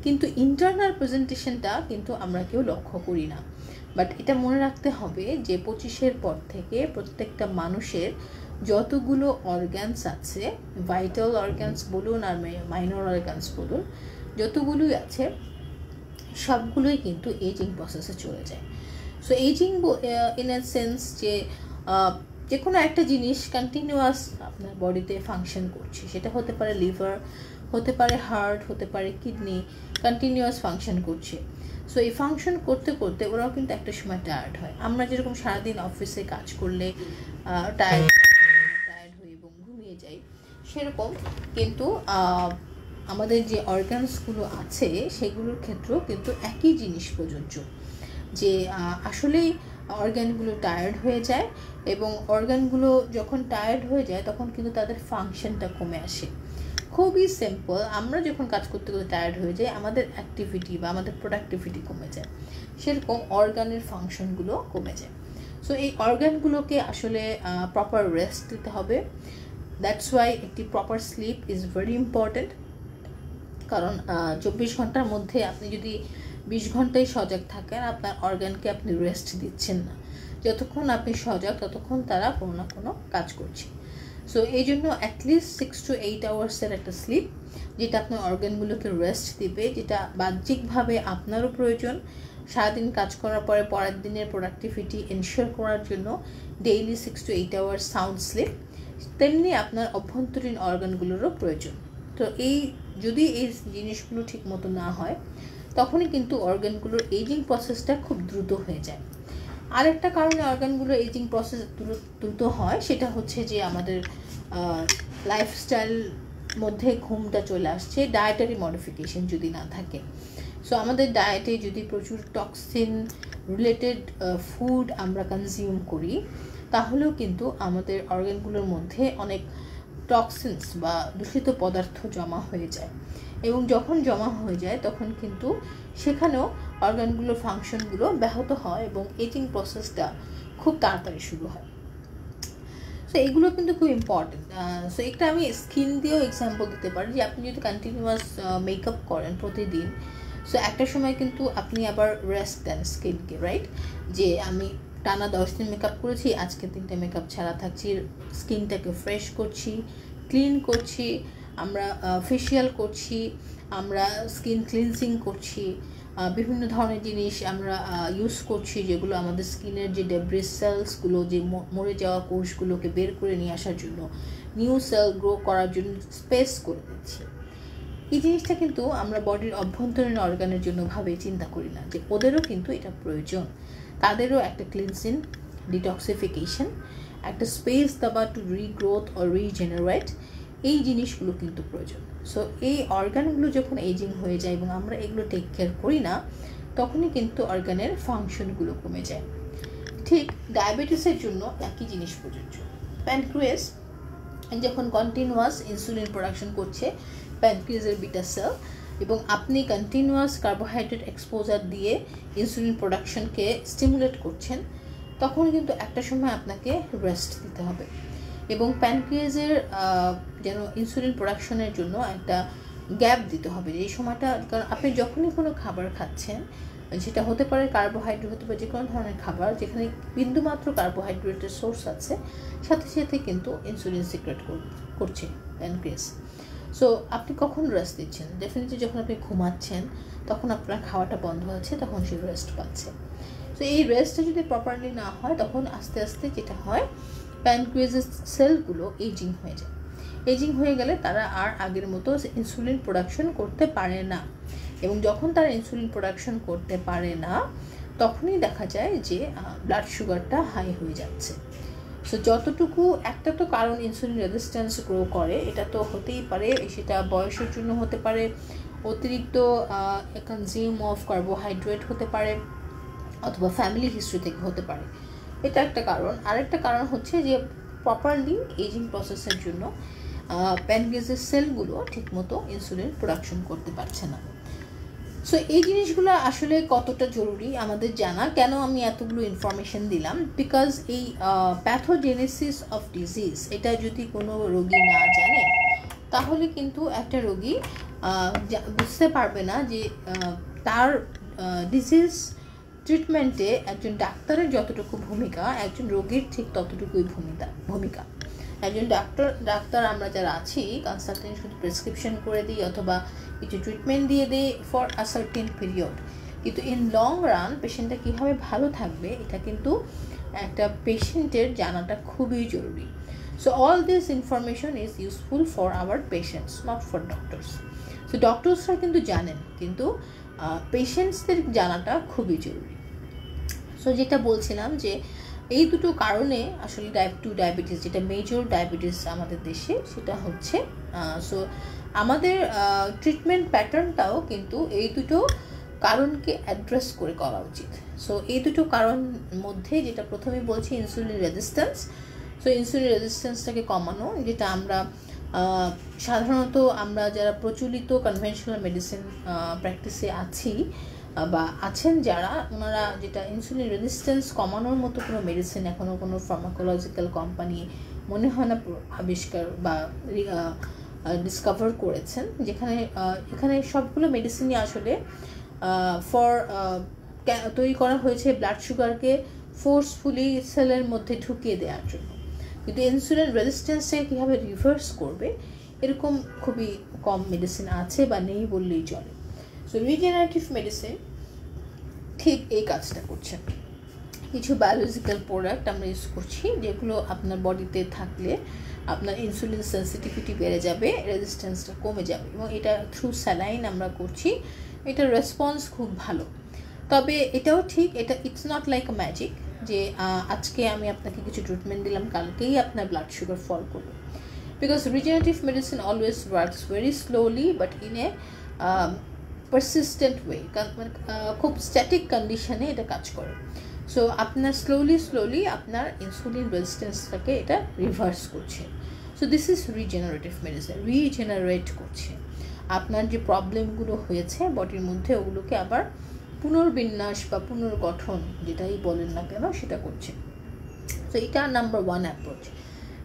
কিন্তু ইন্টারনাল প্রেজেন্টেশনটা কিন্তু আমরা কেউ লক্ষ্য করি না। বাট এটা মনে রাখতে হবে যে 25-এর পর থেকে প্রত্যেকটা মানুষের যতগুলো অর্গ্যানস আছে, ভাইটাল অর্গ্যানস বলুন আর মাইনর অর্গ্যানস বলুন, যতগুলোই আছে সবগুলোই কিন্তু এজিং প্রসেসে চলে যায়। So ageing in a sense যে কোনো একটা জিনিস কন্টিনিউয়াস আপনার বডিতে ফাংশন করছে, সেটা হতে পারে লিভার, হতে পারে হার্ট, হতে পারে কিডনি, কন্টিনিউয়াস ফাংশন করছে। সো এই ফাংশন করতে করতে ওরাও কিন্তু একটা সময় টায়ার্ড হয়। আমরা যেরকম সারাদিন অফিসে কাজ করলে টায়ার্ড হই এবং ঘুমিয়ে যাই, সেরকম কিন্তু আমাদের যে অর্গানসগুলো আছে সেগুলোর ক্ষেত্রেও কিন্তু একই জিনিস প্রযোজ্য, যে আসলেই অর্গানগুলো টায়ার্ড হয়ে যায়, এবং অর্গানগুলো যখন টায়ার্ড হয়ে যায় তখন কিন্তু তাদের ফাংশনটা কমে আসে। খুবই সিম্পল, আমরা যখন কাজ করতে করতে টায়ার্ড হয়ে যাই, আমাদের অ্যাক্টিভিটি বা আমাদের প্রোডাক্টিভিটি কমে যায়, সেরকম অর্গানের ফাংশনগুলো কমে যায়। সো এই অর্গানগুলোকে আসলে প্রপার রেস্ট দিতে হবে। দ্যাটস ওয়াই একটি proper sleep is very important. কারণ 24 ঘন্টার মধ্যে আপনি যদি 20 ঘন্টাই সজাগ থাকেন, আপনার অর্গানকে আপনি রেস্ট দিচ্ছেন না। যতক্ষণ আপনি সজাগ ততক্ষণ তারা কোনো না কোনো কাজ করছে। সো এই জন্য অ্যাটলিস্ট 6 to 8 আওয়ার্সের একটা স্লিপ, যেটা আপনার অর্গানগুলোকে রেস্ট দিবে, যেটা বাহ্যিকভাবে আপনারও প্রয়োজন। সারাদিন কাজ করার পরে পরের দিনের প্রোডাক্টিভিটি এনশিওর করার জন্য daily 6 to 8 hours sound sleep, তেমনি আপনার অভ্যন্তরীণ অর্গানগুলোরও প্রয়োজন। তো যদি এই জিনিসগুলো ঠিক মতো না হয়, তখনই কিন্তু অর্গানগুলোর এজিং প্রসেসটা খুব দ্রুত হয়ে যায়। আরেকটা কারণে অর্গানগুলো এজিং প্রসেস দ্রুত হয়, সেটা হচ্ছে যে আমাদের লাইফস্টাইল মধ্যে ঘুমটা চলে আসছে, ডায়েটারি মডিফিকেশন যদি না থাকে। সো আমাদের ডায়েটে যদি প্রচুর টক্সিন রিলেটেড ফুড আমরা কনজিউম করি, তাহলেও কিন্তু আমাদের অর্গানগুলোর মধ্যে অনেক টক্সিনস বা দূষিত পদার্থ জমা হয়ে যায়, এবং যখন জমা হয়ে যায় তখন কিন্তু সেখানেও অর্গানগুলোর ফাংশনগুলো ব্যাহত হয় এবং এজিং প্রসেসটা খুব তাড়াতাড়ি শুরু হয়। সো এগুলো কিন্তু খুব ইম্পর্টেন্ট। সো একটা আমি স্কিন দিয়েও এক্সাম্পল দিতে পারি, যে আপনি যদি কন্টিনিউয়াস মেকআপ করেন প্রতিদিন, সো একটা সময় কিন্তু আপনি আবার রেস্ট দেন স্কিনকে, রাইট? যে আমি টানা 10 দিন মেকআপ করেছি, আজকে 3টা মেকআপ ছাড়া থাকছি, স্কিনটাকে ফ্রেশ করছি, ক্লিন করছি, আমরা ফেশিয়াল করছি, আমরা স্কিন ক্লিনজিং করছি, বিভিন্ন ধরনের জিনিস আমরা ইউজ করছি যেগুলো আমাদের স্কিনের যে ডেব্রিস সেলসগুলো, যে মরে যাওয়া কোষগুলোকে বের করে নিয়ে আসার জন্য, নিউ সেল গ্রো করার জন্য স্পেস করে দিচ্ছি। এই জিনিসটা কিন্তু আমরা বডির অভ্যন্তরীণ অর্গানের জন্য ভাবে চিন্তা করি না, যে ওদেরও কিন্তু এটা প্রয়োজন, তাদেরও একটা ক্লিনজিং, ডিটক্সিফিকেশন, একটা স্পেস দেওয়া টু রিগ্রোথ অর রিজেনারেট, এই জিনিসগুলো কিন্তু প্রয়োজন। সো এই অর্গানগুলো যখন এজিং হয়ে যায় এবং আমরা এগুলো টেক কেয়ার করি না, তখনই কিন্তু অর্গানের ফাংশনগুলো কমে যায়। ঠিক ডায়াবেটিসের জন্য একই জিনিস প্রযোজ্য। প্যানক্রিয়াস যখন কন্টিনিউয়াস ইনসুলিন প্রোডাকশন করছে, প্যানক্রিয়াসের বিটা সেল, এবং আপনি কন্টিনিউয়াস কার্বোহাইড্রেট এক্সপোজার দিয়ে ইনসুলিন প্রোডাকশনকে স্টিমুলেট করছেন, তখন কিন্তু একটা সময় আপনাকে রেস্ট দিতে হবে, এবং প্যানক্রিয়াসের যেন ইনসুলিন প্রোডাকশনের জন্য একটা গ্যাপ দিতে হবে এই সময়টা। কারণ আপনি যখনই কোনো খাবার খাচ্ছেন, সেটা হতে পারে কার্বোহাইড্রেট, হতে পারে যে কোনো ধরনের খাবার যেখানে বিন্দুমাত্র কার্বোহাইড্রেটের সোর্স আছে, সাথে সাথে কিন্তু ইনসুলিন সিক্রেট করছে প্যানক্রিয়াস। সো আপনি কখন রেস্ট দিচ্ছেন? ডেফিনেটলি যখন আপনি ঘুমাচ্ছেন, তখন আপনার খাওয়াটা বন্ধ হচ্ছে, তখন সে রেস্ট পাচ্ছে। সো এই রেস্টটা যদি প্রপারলি না হয়, তখন আস্তে আস্তে যেটা হয়, প্যানক্রিয়াসের সেলগুলো এজিং হয়ে যায়। এজিং হয়ে গেলে তারা আর আগের মতো ইনসুলিন প্রোডাকশন করতে পারে না, এবং যখন তারা ইনসুলিন প্রোডাকশন করতে পারে না, তখনই দেখা যায় যে ব্লাড সুগারটা হাই হয়ে যাচ্ছে। সো যতটুকু একটা তো কারণ ইনসুলিন রেজিস্ট্যান্স গ্রো করে, এটা তো হতেই পারে, সেটা বয়সের জন্য হতে পারে, অতিরিক্ত কনজিউম অফ কার্বোহাইড্রেট হতে পারে, অথবা ফ্যামিলি হিস্ট্রি থেকে হতে পারে, এটা একটা কারণ। আরেকটা কারণ হচ্ছে যে প্রপারলি এজিং প্রসেসের জন্য প্যানক্রিয়াসের সেলগুলো ঠিকমতো ইনসুলিন প্রোডাকশন করতে পারছে না। সো এই জিনিসগুলো আসলে কতটা জরুরি আমাদের জানা। কেন আমি এতগুলো ইনফরমেশন দিলাম? বিকজ এই প্যাথোজেনেসিস অফ ডিজিজ, এটা যদি কোনো রোগী না জানে, তাহলে কিন্তু একটা রোগী বুঝতে পারবে না যে তার ডিজিজ ট্রিটমেন্টে একজন ডাক্তারের যতটুকু ভূমিকা, একজন রোগীর ঠিক ততটুকুই ভূমিকা। একজন ডাক্তার আমরা যারা আছি, কনসালটেন্ট শুধু প্রেসক্রিপশন করে দিই অথবা কিছু ট্রিটমেন্ট দিয়ে দিই ফর আ সার্টেন পিরিয়ড, কিন্তু ইন লং রান পেশেন্টটা কীভাবে ভালো থাকবে, এটা কিন্তু একটা পেশেন্টের জানাটা খুবই জরুরি। So all this information is useful for our patients, not for doctors. So ডক্টরসরা কিন্তু জানেন, কিন্তু পেশেন্টসদের জানাটা খুবই জরুরি। সো যেটা বলছিলাম যে এই দুটো কারণে আসলে টাইপ 2 ডায়াবেটিস, যেটা মেজর ডায়াবেটিস আমাদের দেশে, সেটা হচ্ছে সো আমাদের ট্রিটমেন্ট প্যাটার্নটাও কিন্তু এই দুটো কারণকে অ্যাড্রেস করে করা উচিত। সো এই দুটো কারণ মধ্যে যেটা প্রথমেই বলছি, ইনসুলিন রেজিস্ট্যান্স। সো ইনসুলিন রেজিস্ট্যান্সটাকে কমানো, যেটা আমরা সাধারণত আমরা যারা প্রচলিত কনভেনশনাল মেডিসিন প্র্যাকটিসে আছি বা আছেন যারা, ওনারা যেটা ইনসুলিন রেজিস্ট্যান্স কমানোর মতো কোনো মেডিসিন এখনও কোনো ফার্মাকোলজিক্যাল কোম্পানি মনে হয় না আবিষ্কার বা ডিসকভার করেছেন, যেখানে এখানে সবগুলো মেডিসিনই আসলে তৈরি করা হয়েছে ব্লাড সুগারকে ফোর্সফুলি সেলের মধ্যে ঢুকিয়ে দেওয়ার জন্য, কিন্তু ইনসুলিন রেজিস্ট্যান্সটাকে কীভাবে রিভার্স করবে এরকম খুবই কম মেডিসিন আছে বা নেই বললেই চলে। সো রিজেনারেটিভ মেডিসিন ঠিক এই কাজটা করছে। কিছু বায়োলজিক্যাল প্রোডাক্ট আমরা ইউজ করছি, যেগুলো আপনার বডিতে থাকলে আপনার ইনসুলিন সেন্সিটিভিটি বেড়ে যাবে, রেজিস্ট্যান্সটা কমে যাবে, এবং এটা থ্রু স্যালাইন আমরা করছি। এটার রেসপন্স খুব ভালো, তবে এটাও ঠিক, এটা it's not like a magic, যে আজকে আমি আপনাকে কিছু ট্রিটমেন্ট দিলাম, কালকেই আপনার ব্লাড সুগার ফল করবে। Because regenerative medicine always works very slowly but in a persistent way, খুব স্ট্যাটিক কন্ডিশনে এটা কাজ করে। সো আপনার স্লোলি আপনার ইনসুলিন রেজিস্ট্যান্সটাকে এটা রিভার্স করছে। So this is regenerative medicine, regenerate করছে আপনার যে প্রবলেমগুলো হয়েছে বডির মধ্যে, ওগুলোকে আবার পুনর্বিন্যাস বা পুনর্গঠন যেটাই বলেন না কেন সেটা করছে। সো এটা নাম্বার 1 অ্যাপ্রোচ।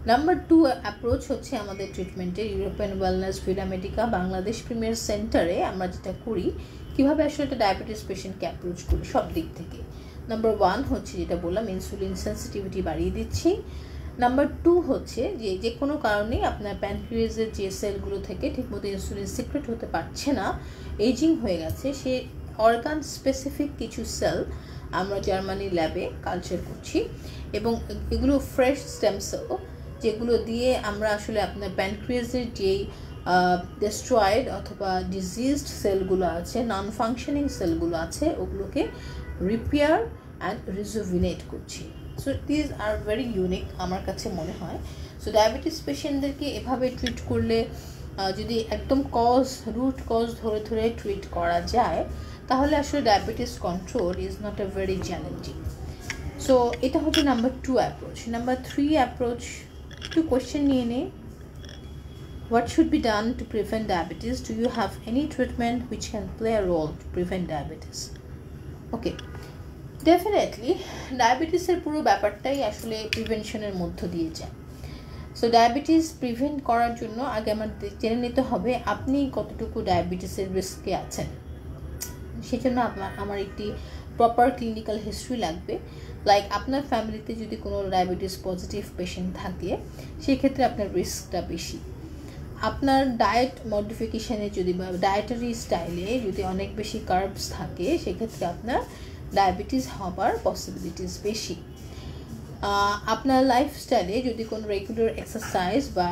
নাম্বার 2 অ্যাপ্রোচ হচ্ছে আমাদের ট্রিটমেন্টে European wellness villa medica Bangladesh premier সেন্টারে আমরা যেটা করি, কীভাবে আসলে একটা ডায়াবেটিস পেশেন্টকে অ্যাপ্রোচ করি সব দিক থেকে। নাম্বার 1 হচ্ছে যেটা বললাম, ইনসুলিন সেন্সিটিভিটি বাড়িয়ে দিচ্ছি। নাম্বার 2 হচ্ছে যে কোনো কারণেই আপনার প্যানক্রিয়াসের যে সেলগুলো থেকে ঠিকমতো ইনসুলিন সিক্রেট হতে পারছে না, এজিং হয়ে গেছে, সে অর্গান স্পেসিফিক কিছু সেল আমরা জার্মানি ল্যাবে কালচার করছি, এবং এগুলো ফ্রেশ স্টেম সেল, যেগুলো দিয়ে আমরা আসলে আপনার প্যানক্রিয়াসের যেই ডিস্ট্রয়েড অথবা ডিজিজড সেলগুলো আছে, নন ফাংশনিং সেলগুলো আছে, ওগুলোকে রিপেয়ার অ্যান্ড রিজুভিনেট করছি। So these are very unique আমার কাছে মনে হয়। সো ডায়াবেটিস পেশেন্টদেরকে এভাবে ট্রিট করলে, যদি একদম রুট কজ ধরে ট্রিট করা যায়, তাহলে আসলে diabetes control is not a very challenging. So এটা হচ্ছে নাম্বার 2 অ্যাপ্রোচ। নাম্বার 3 অ্যাপ্রোচ, একটু কোয়েশ্চেন নিয়ে নেই। What should be done to prevent diabetes? Do you have any treatment which can play a role to prevent diabetes? Okay, definitely ডায়াবেটিসের পুরো ব্যাপারটাই আসলে প্রিভেনশনের মধ্য দিয়ে যায়। সো ডায়াবেটিস প্রিভেন্ট করার জন্য আগে আমাদের জেনে নিতে হবে আপনি কতটুকু ডায়াবেটিসের রিস্কে আছেন। সেজন্য আমার একটি প্রপার ক্লিনিক্যাল হিস্ট্রি লাগবে। লাইক আপনার ফ্যামিলিতে যদি কোনো ডায়াবেটিস পজিটিভ পেশেন্ট থাকে, সেক্ষেত্রে আপনার রিস্কটা বেশি। আপনার ডায়েট মডিফিকেশানে যদি বা ডায়েটারি স্টাইলে যদি অনেক বেশি কার্বস থাকে, সেক্ষেত্রে আপনার ডায়াবেটিস হবার পসিবিলিটিস বেশি। আপনার লাইফস্টাইলে যদি কোনো রেগুলার এক্সারসাইজ বা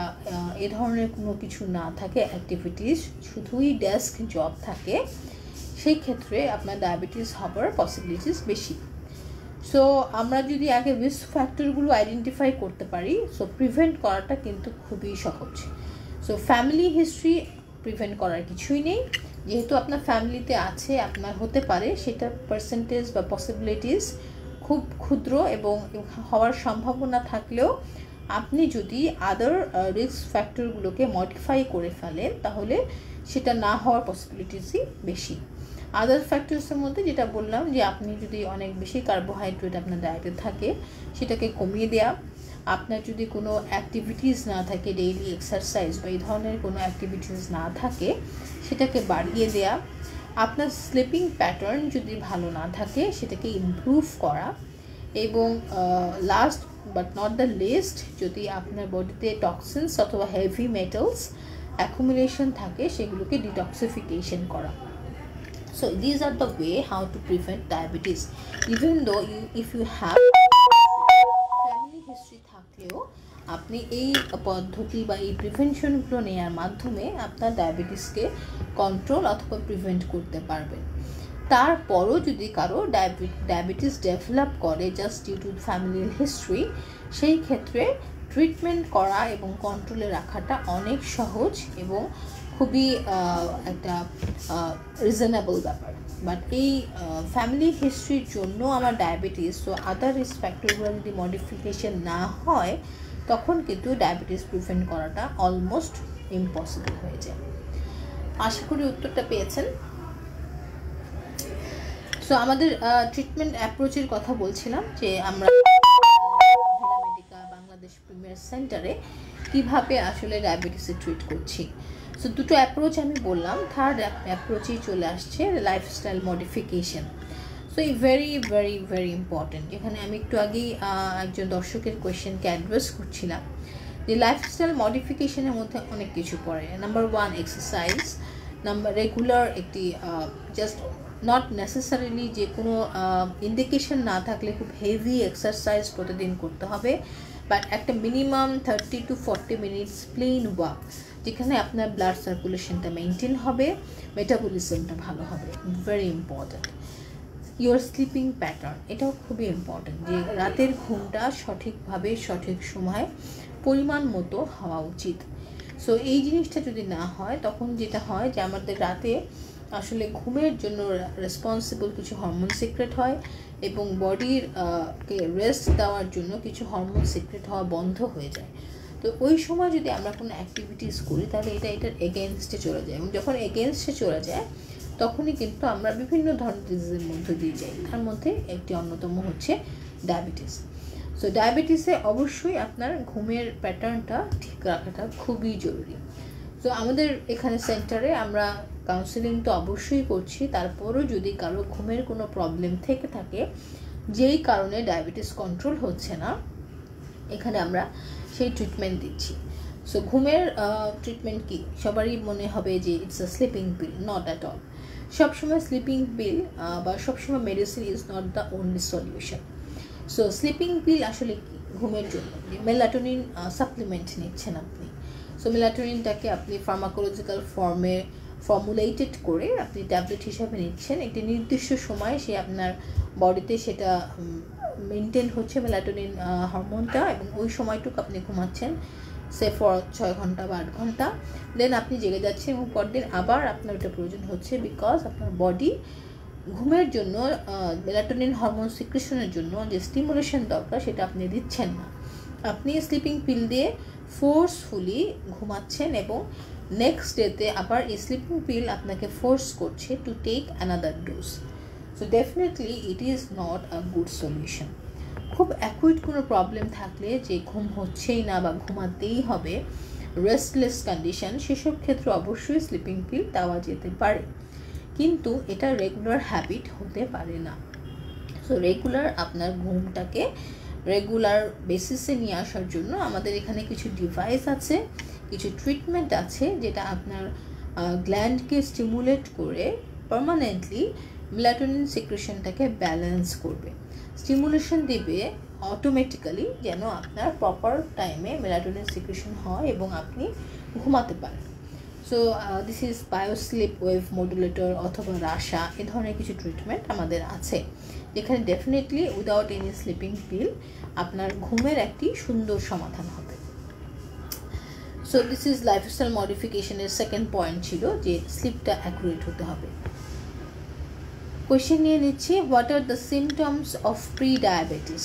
এ ধরনের কোনো কিছু না থাকে, অ্যাক্টিভিটিস, শুধুই ডেস্ক জব থাকে, সেই ক্ষেত্রে আপনার ডায়াবেটিস হবার পসিবিলিটিস বেশি। সো আমরা যদি আগে রিস্ক ফ্যাক্টরগুলো আইডেন্টিফাই করতে পারি, সো প্রিভেন্ট করাটা কিন্তু খুবই সহজ। সো ফ্যামিলি হিস্ট্রি প্রিভেন্ট করার কিছুই নেই, যেহেতু আপনার ফ্যামিলিতে আছে, আপনার হতে পারে, সেটার পার্সেন্টেজ বা পসিবিলিটিস খুব ক্ষুদ্র, এবং হওয়ার সম্ভাবনা থাকলেও আপনি যদি আদার রিস্ক ফ্যাক্টরগুলোকে মডিফাই করে ফেলেন, তাহলে সেটা না হওয়ার পসিবিলিটিসই বেশি। আদার ফ্যাক্টরসের মধ্যে যেটা বললাম, যে আপনি যদি অনেক বেশি কার্বোহাইড্রেট আপনার ডায়েটে থাকে, সেটাকে কমিয়ে দেওয়া। আপনার যদি কোনো অ্যাক্টিভিটিস না থাকে, ডেইলি এক্সারসাইজ বা এই ধরনের কোনো অ্যাক্টিভিটিস না থাকে, সেটাকে বাড়িয়ে দেওয়া। আপনার স্লিপিং প্যাটার্ন যদি ভালো না থাকে, সেটাকে ইমপ্রুভ করা। এবং last but not the least, যদি আপনার বডিতে টক্সিনস অথবা হেভি মেটালস অ্যাকুমুলেশন থাকে, সেগুলোকে ডিটক্সিফিকেশন করা। So these are the way how to prevent diabetes. Even though if you have family history থাকলেও, আপনি এই পদ্ধতি বা এই প্রিভেনশনগুলো নেওয়ার মাধ্যমে আপনার ডায়াবেটিসকে কন্ট্রোল অথবা প্রিভেন্ট করতে পারবেন। তারপরও যদি কারো ডায়াবেটিস ডেভেলপ করে জাস্ট ডিউ টু ফ্যামিলির হিস্ট্রি, সেই ক্ষেত্রে ট্রিটমেন্ট করা এবং কন্ট্রোলে রাখাটা অনেক সহজ এবং খুবই একটা রিজনেবল ব্যাপার। বাট এই ফ্যামিলি হিস্ট্রির জন্য আমার ডায়াবেটিস, তো আদার রিস্ক ফ্যাক্টরগুলো যদি মডিফিকেশন না হয়, তখন কিন্তু ডায়াবেটিস প্রিভেন্ট করাটা অলমোস্ট ইম্পসিবল হয়ে যায়। আশা করি উত্তরটা পেয়েছেন। সো আমাদের ট্রিটমেন্ট অ্যাপ্রোচের কথা বলছিলাম, যে আমরা ভিলা মেডিকা বাংলাদেশ প্রিমিয়ার সেন্টারে কীভাবে আসলে ডায়াবেটিসে ট্রিট করছি। সো দুটো অ্যাপ্রোচ আমি বললাম, থার্ড অ্যাপ্রোচেই চলে আসছে লাইফস্টাইল মডিফিকেশন। সো এই ভেরি ভেরি ভেরি ইম্পর্টেন্ট, যেখানে আমি একটু আগেই একজন দর্শকের কোয়েশ্চেনকে অ্যাড্রেস করছিলাম, যে লাইফস্টাইল মডিফিকেশনের মধ্যে অনেক কিছু পড়ে। নাম্বার 1 এক্সারসাইজ, নাম্বার রেগুলার একটি জাস্ট নট নেসেসারিলি যে কোনো ইন্ডিকেশন না থাকলে খুব হেভি এক্সারসাইজ প্রতিদিন করতে হবে, বাট একটা minimum 30 to 40 minutes plain walk, যেখানে আপনার ব্লাড সার্কুলেশনটা মেনটেন হবে, মেটাবলিজমটা ভালো হবে, very important. Your sleeping pattern, এটাও খুবই ইম্পর্টেন্ট, যে রাতের ঘুমটা সঠিকভাবে সঠিক সময় পরিমাণ মতো হওয়া উচিত। সো এই জিনিসটা যদি না হয়, তখন যেটা হয় যে আমাদের রাতে আসলে ঘুমের জন্য রেসপন্সিবল কিছু হরমোন সিক্রেট হয় এবং বডির কে রেস্ট দেওয়ার জন্য কিছু হরমোন সিক্রেট হওয়া বন্ধ হয়ে যায়। তো ওই সময় যদি আমরা কোনো অ্যাক্টিভিটিস করি, তাহলে এটার এগেনস্টে চলে যায়, এবং যখন এগেনস্টে চলে যায় তখনই কিন্তু আমরা বিভিন্ন ধরনের ডিজিজের মধ্যে দিয়ে যাই। তার মধ্যে একটি অন্যতম হচ্ছে ডায়াবেটিস। সো ডায়াবেটিসে অবশ্যই আপনার ঘুমের প্যাটার্নটা ঠিক রাখাটা খুবই জরুরি। তো আমাদের এখানে সেন্টারে আমরা কাউন্সেলিং তো অবশ্যই করছি, তারপরও যদি কারো ঘুমের কোনো প্রবলেম থেকে থাকে, যেই কারণে ডায়াবেটিস কন্ট্রোল হচ্ছে না, এখানে আমরা সেই ট্রিটমেন্ট দিচ্ছি। সো ঘুমের ট্রিটমেন্ট কি, সবারই মনে হবে যে it's a sleeping pill, not at all. সবসময় স্লিপিং পিল বা সবসময় medicine is not the only solution. So sleeping pill আসলে কি, ঘুমের জন্য যে মেলাটোনিন সাপ্লিমেন্ট নিচ্ছেন আপনি। সো মেলাটোনিনটাকে আপনি ফার্মাকোলজিক্যাল ফর্মে ফর্মুলেটেড করে আপনি ট্যাবলেট হিসাবে নিচ্ছেন, একটি নির্দিষ্ট সময় সে আপনার বডিতে সেটা মেনটেন হচ্ছে মেলাটোনিন হরমোনটা, এবং ওই সময়টুকু আপনি ঘুমাচ্ছেন, সে ফর 6 ঘন্টা বা 8 ঘন্টা, দেন আপনি জেগে যাচ্ছেন এবং পরদিন আবার আপনার ওটা প্রয়োজন হচ্ছে, বিকজ আপনার বডি ঘুমের জন্য মেলাটোনিন হরমোন সিক্রেশনের জন্য যে স্টিমুলেশন দরকার সেটা আপনি দিচ্ছেন না। আপনি স্লিপিং পিল দিয়ে ফোর্সফুলি ঘুমাচ্ছেন এবং নেক্সট ডেতে আবার এই স্লিপিং পিল আপনাকে ফোর্স করছে to take another dose. So definitely it is not a good solution. খুব অ্যাকুইট কোনো প্রবলেম থাকলে, যে ঘুম হচ্ছেই না বা ঘুমাতেই হবে, রেস্টলেস কন্ডিশন, সেসব ক্ষেত্রে অবশ্যই স্লিপিং পিল দেওয়া যেতে পারে, কিন্তু এটা রেগুলার হ্যাবিট হতে পারে না। সো রেগুলার আপনার ঘুমটাকে রেগুলার বেসিসে নিয়ে আসার জন্য আমাদের এখানে কিছু ডিভাইস আছে, কিছু ট্রিটমেন্ট আছে, যেটা আপনার গ্ল্যান্ডকে স্টিমুলেট করে পার্মানেন্টলি মেলাটোনিন সিক্রেশনটাকে ব্যালেন্স করবে, স্টিমুলেশন দিবে অটোমেটিক্যালি, যেন আপনার প্রপার টাইমে মেলাটোনিন সিক্রেশন হয় এবং আপনি ঘুমাতে পারেন। So this is biosleep wave modulator অথবা রাশা, এ ধরনের কিছু ট্রিটমেন্ট আমাদের আছে, যেখানে definitely without any sleeping pill আপনার ঘুমের একটি সুন্দর সমাধান হবে। সো দিস ইজ লাইফস্টাইল মডিফিকেশনের সেকেন্ড পয়েন্ট ছিল যে স্লিপটা অ্যাকুরেট হতে হবে। কোয়েশ্চেন নিয়ে নিচ্ছি, what are the symptoms of pre diabetes.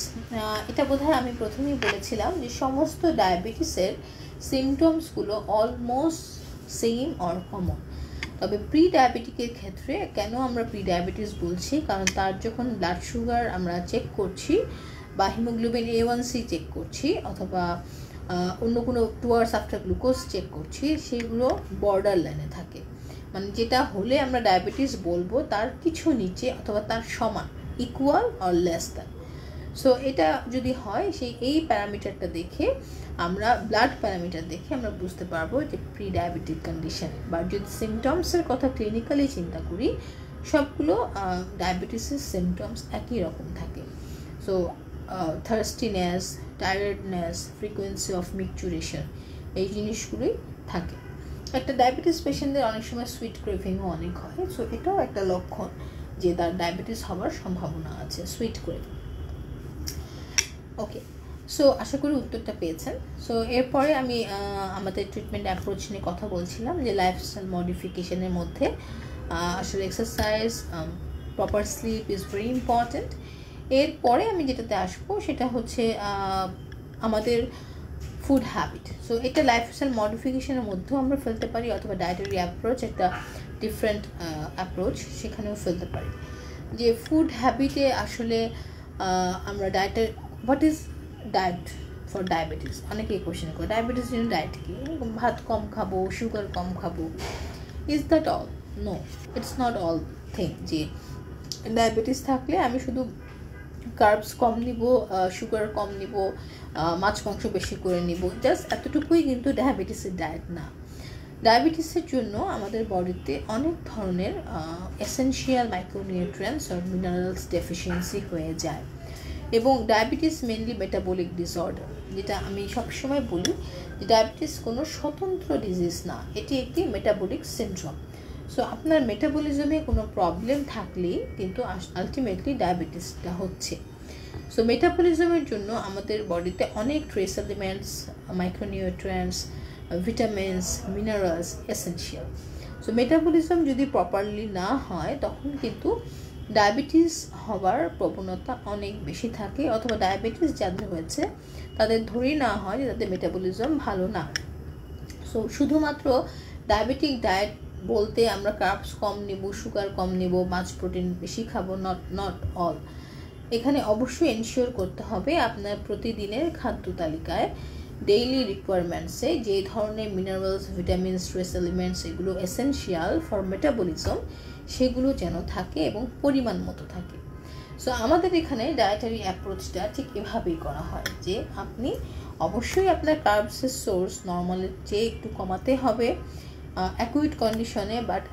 এটা বোধহয় আমি প্রথমেই বলেছিলাম যে সমস্ত ডায়াবেটিসের সিমটমসগুলো অলমোস্ট সেম অর কমন, তবে প্রি ডায়াবেটিকের ক্ষেত্রে কেন আমরা প্রি ডায়াবেটিস বলছি, কারণ তার যখন ব্লাড সুগার আমরা চেক করছি বা হিমোগ্লোবিন A1C চেক করছি অথবা অন্য কোনো টুয়ার্ডস আফটার গ্লুকোজ চেক করছি, সেগুলো বর্ডার লাইনে থাকে, মানে যেটা হলে আমরা ডায়াবেটিস বলবো তার কিছু নিচে অথবা তার সমান, equal or less than. So এটা যদি হয়, এই প্যারামিটারটা দেখে আমরা, ব্লাড প্যারামিটার দেখে আমরা বুঝতে পারবো যে প্রি ডায়াবেটিক কন্ডিশন। বা যদি সিমটমসের কথা ক্লিনিক্যালি চিন্তা করি, সবগুলো ডায়াবেটিসের সিমটমস একই রকম থাকে। সো থার্স্টিনেস, টায়ার্ডনেস, ফ্রিকোয়েন্সি অফ মিকচুরেশন, এই জিনিসগুলোই থাকে। একটা ডায়াবেটিস পেশেন্টদের অনেক সময় সুইট ক্রেভিংও অনেক হয়, সো এটাও একটা লক্ষণ যে তার ডায়াবেটিস হওয়ার সম্ভাবনা আছে, সুইট ক্রেভিং। ওকে, সো আশা করি উত্তরটা পেয়েছেন। সো এরপরে আমি আমাদের ট্রিটমেন্ট অ্যাপ্রোচ নিয়ে কথা বলছিলাম, যে লাইফস্টাইল মডিফিকেশনের মধ্যে আসলে exercise, proper sleep is very important. এরপরে আমি যেটাতে আসবো সেটা হচ্ছে আমাদের ফুড হ্যাবিট। সো এটা লাইফস্টাইল মডিফিকেশনের মধ্যেও আমরা ফেলতে পারি, অথবা ডায়েটারি অ্যাপ্রোচ, একটা ডিফারেন্ট অ্যাপ্রোচ, সেখানেও ফেলতে পারি। যে ফুড হ্যাবিটে আসলে আমরা ডায়েটের, what is diet for diabetes, অনেকেই কোশ্চেন করে ডায়াবেটিস জন্য ডায়েট কি, ভাত কম খাবো, সুগার কম খাবো, is that all? No, it's not all thing. যে ডায়াবেটিস থাকলে আমি শুধু কার্বস কম নিব, সুগার কম নিব, মাছ মাংস বেশি করে নিব, জাস্ট এতটুকুই কিন্তু ডায়াবেটিসের ডায়েট না। ডায়াবেটিসের জন্য আমাদের বডিতে অনেক ধরনের এসেনশিয়াল মাইক্রোনিউট্রিয়েন্টস আর মিনারেলস ডেফিসিয়েন্সি হয়ে যায়, এবং ডায়াবেটিস মেনলি মেটাবলিক ডিসঅর্ডার, যেটা আমি সবসময় বলি যে ডায়াবেটিস কোনো স্বতন্ত্র ডিজিজ না, এটি একটি মেটাবলিক সিনড্রোম। সো আপনার মেটাবলিজমে কোনো প্রবলেম থাকলেই কিন্তু আলটিমেটলি ডায়াবেটিসটা হচ্ছে। সো মেটাবলিজমের জন্য আমাদের বডিতে অনেক trace elements, micronutrients, vitamins, minerals essential. So metabolism যদি প্রপারলি না হয় তখন কিন্তু ডায়াবেটিস হওয়ার প্রবণতা অনেক বেশি থাকে, অথবা ডায়াবেটিস যাদের হয়েছে তাদের ধরেই না হয় যে তাদের মেটাবলিজম ভালো না। সো শুধুমাত্র ডায়াবেটিক ডায়েট বলতে আমরা কার্বস কম নেব, সুগার কম নেব, মাছ প্রোটিন বেশি খাবো, নট অল। এখানে অবশ্যই এনশিওর করতে হবে আপনার প্রতিদিনের খাদ্য তালিকায় ডেইলি রিকোয়ারমেন্টসে যে ধরনের মিনারেলস, ভিটামিনস, ট্রেস এলিমেন্টস এগুলো এসেনশিয়াল ফর মেটাবলিজম সেগুলো যেন থাকে এবং পরিমাণ মতো থাকে। সো আমাদের এখানে ডায়েটারি অ্যাপ্রোচটা ঠিক এভাবেই করা হয় যে আপনি অবশ্যই আপনার কার্বসের সোর্স নর্মালের চেয়ে একটু কমাতে হবে অ্যাকুইট কন্ডিশনে, but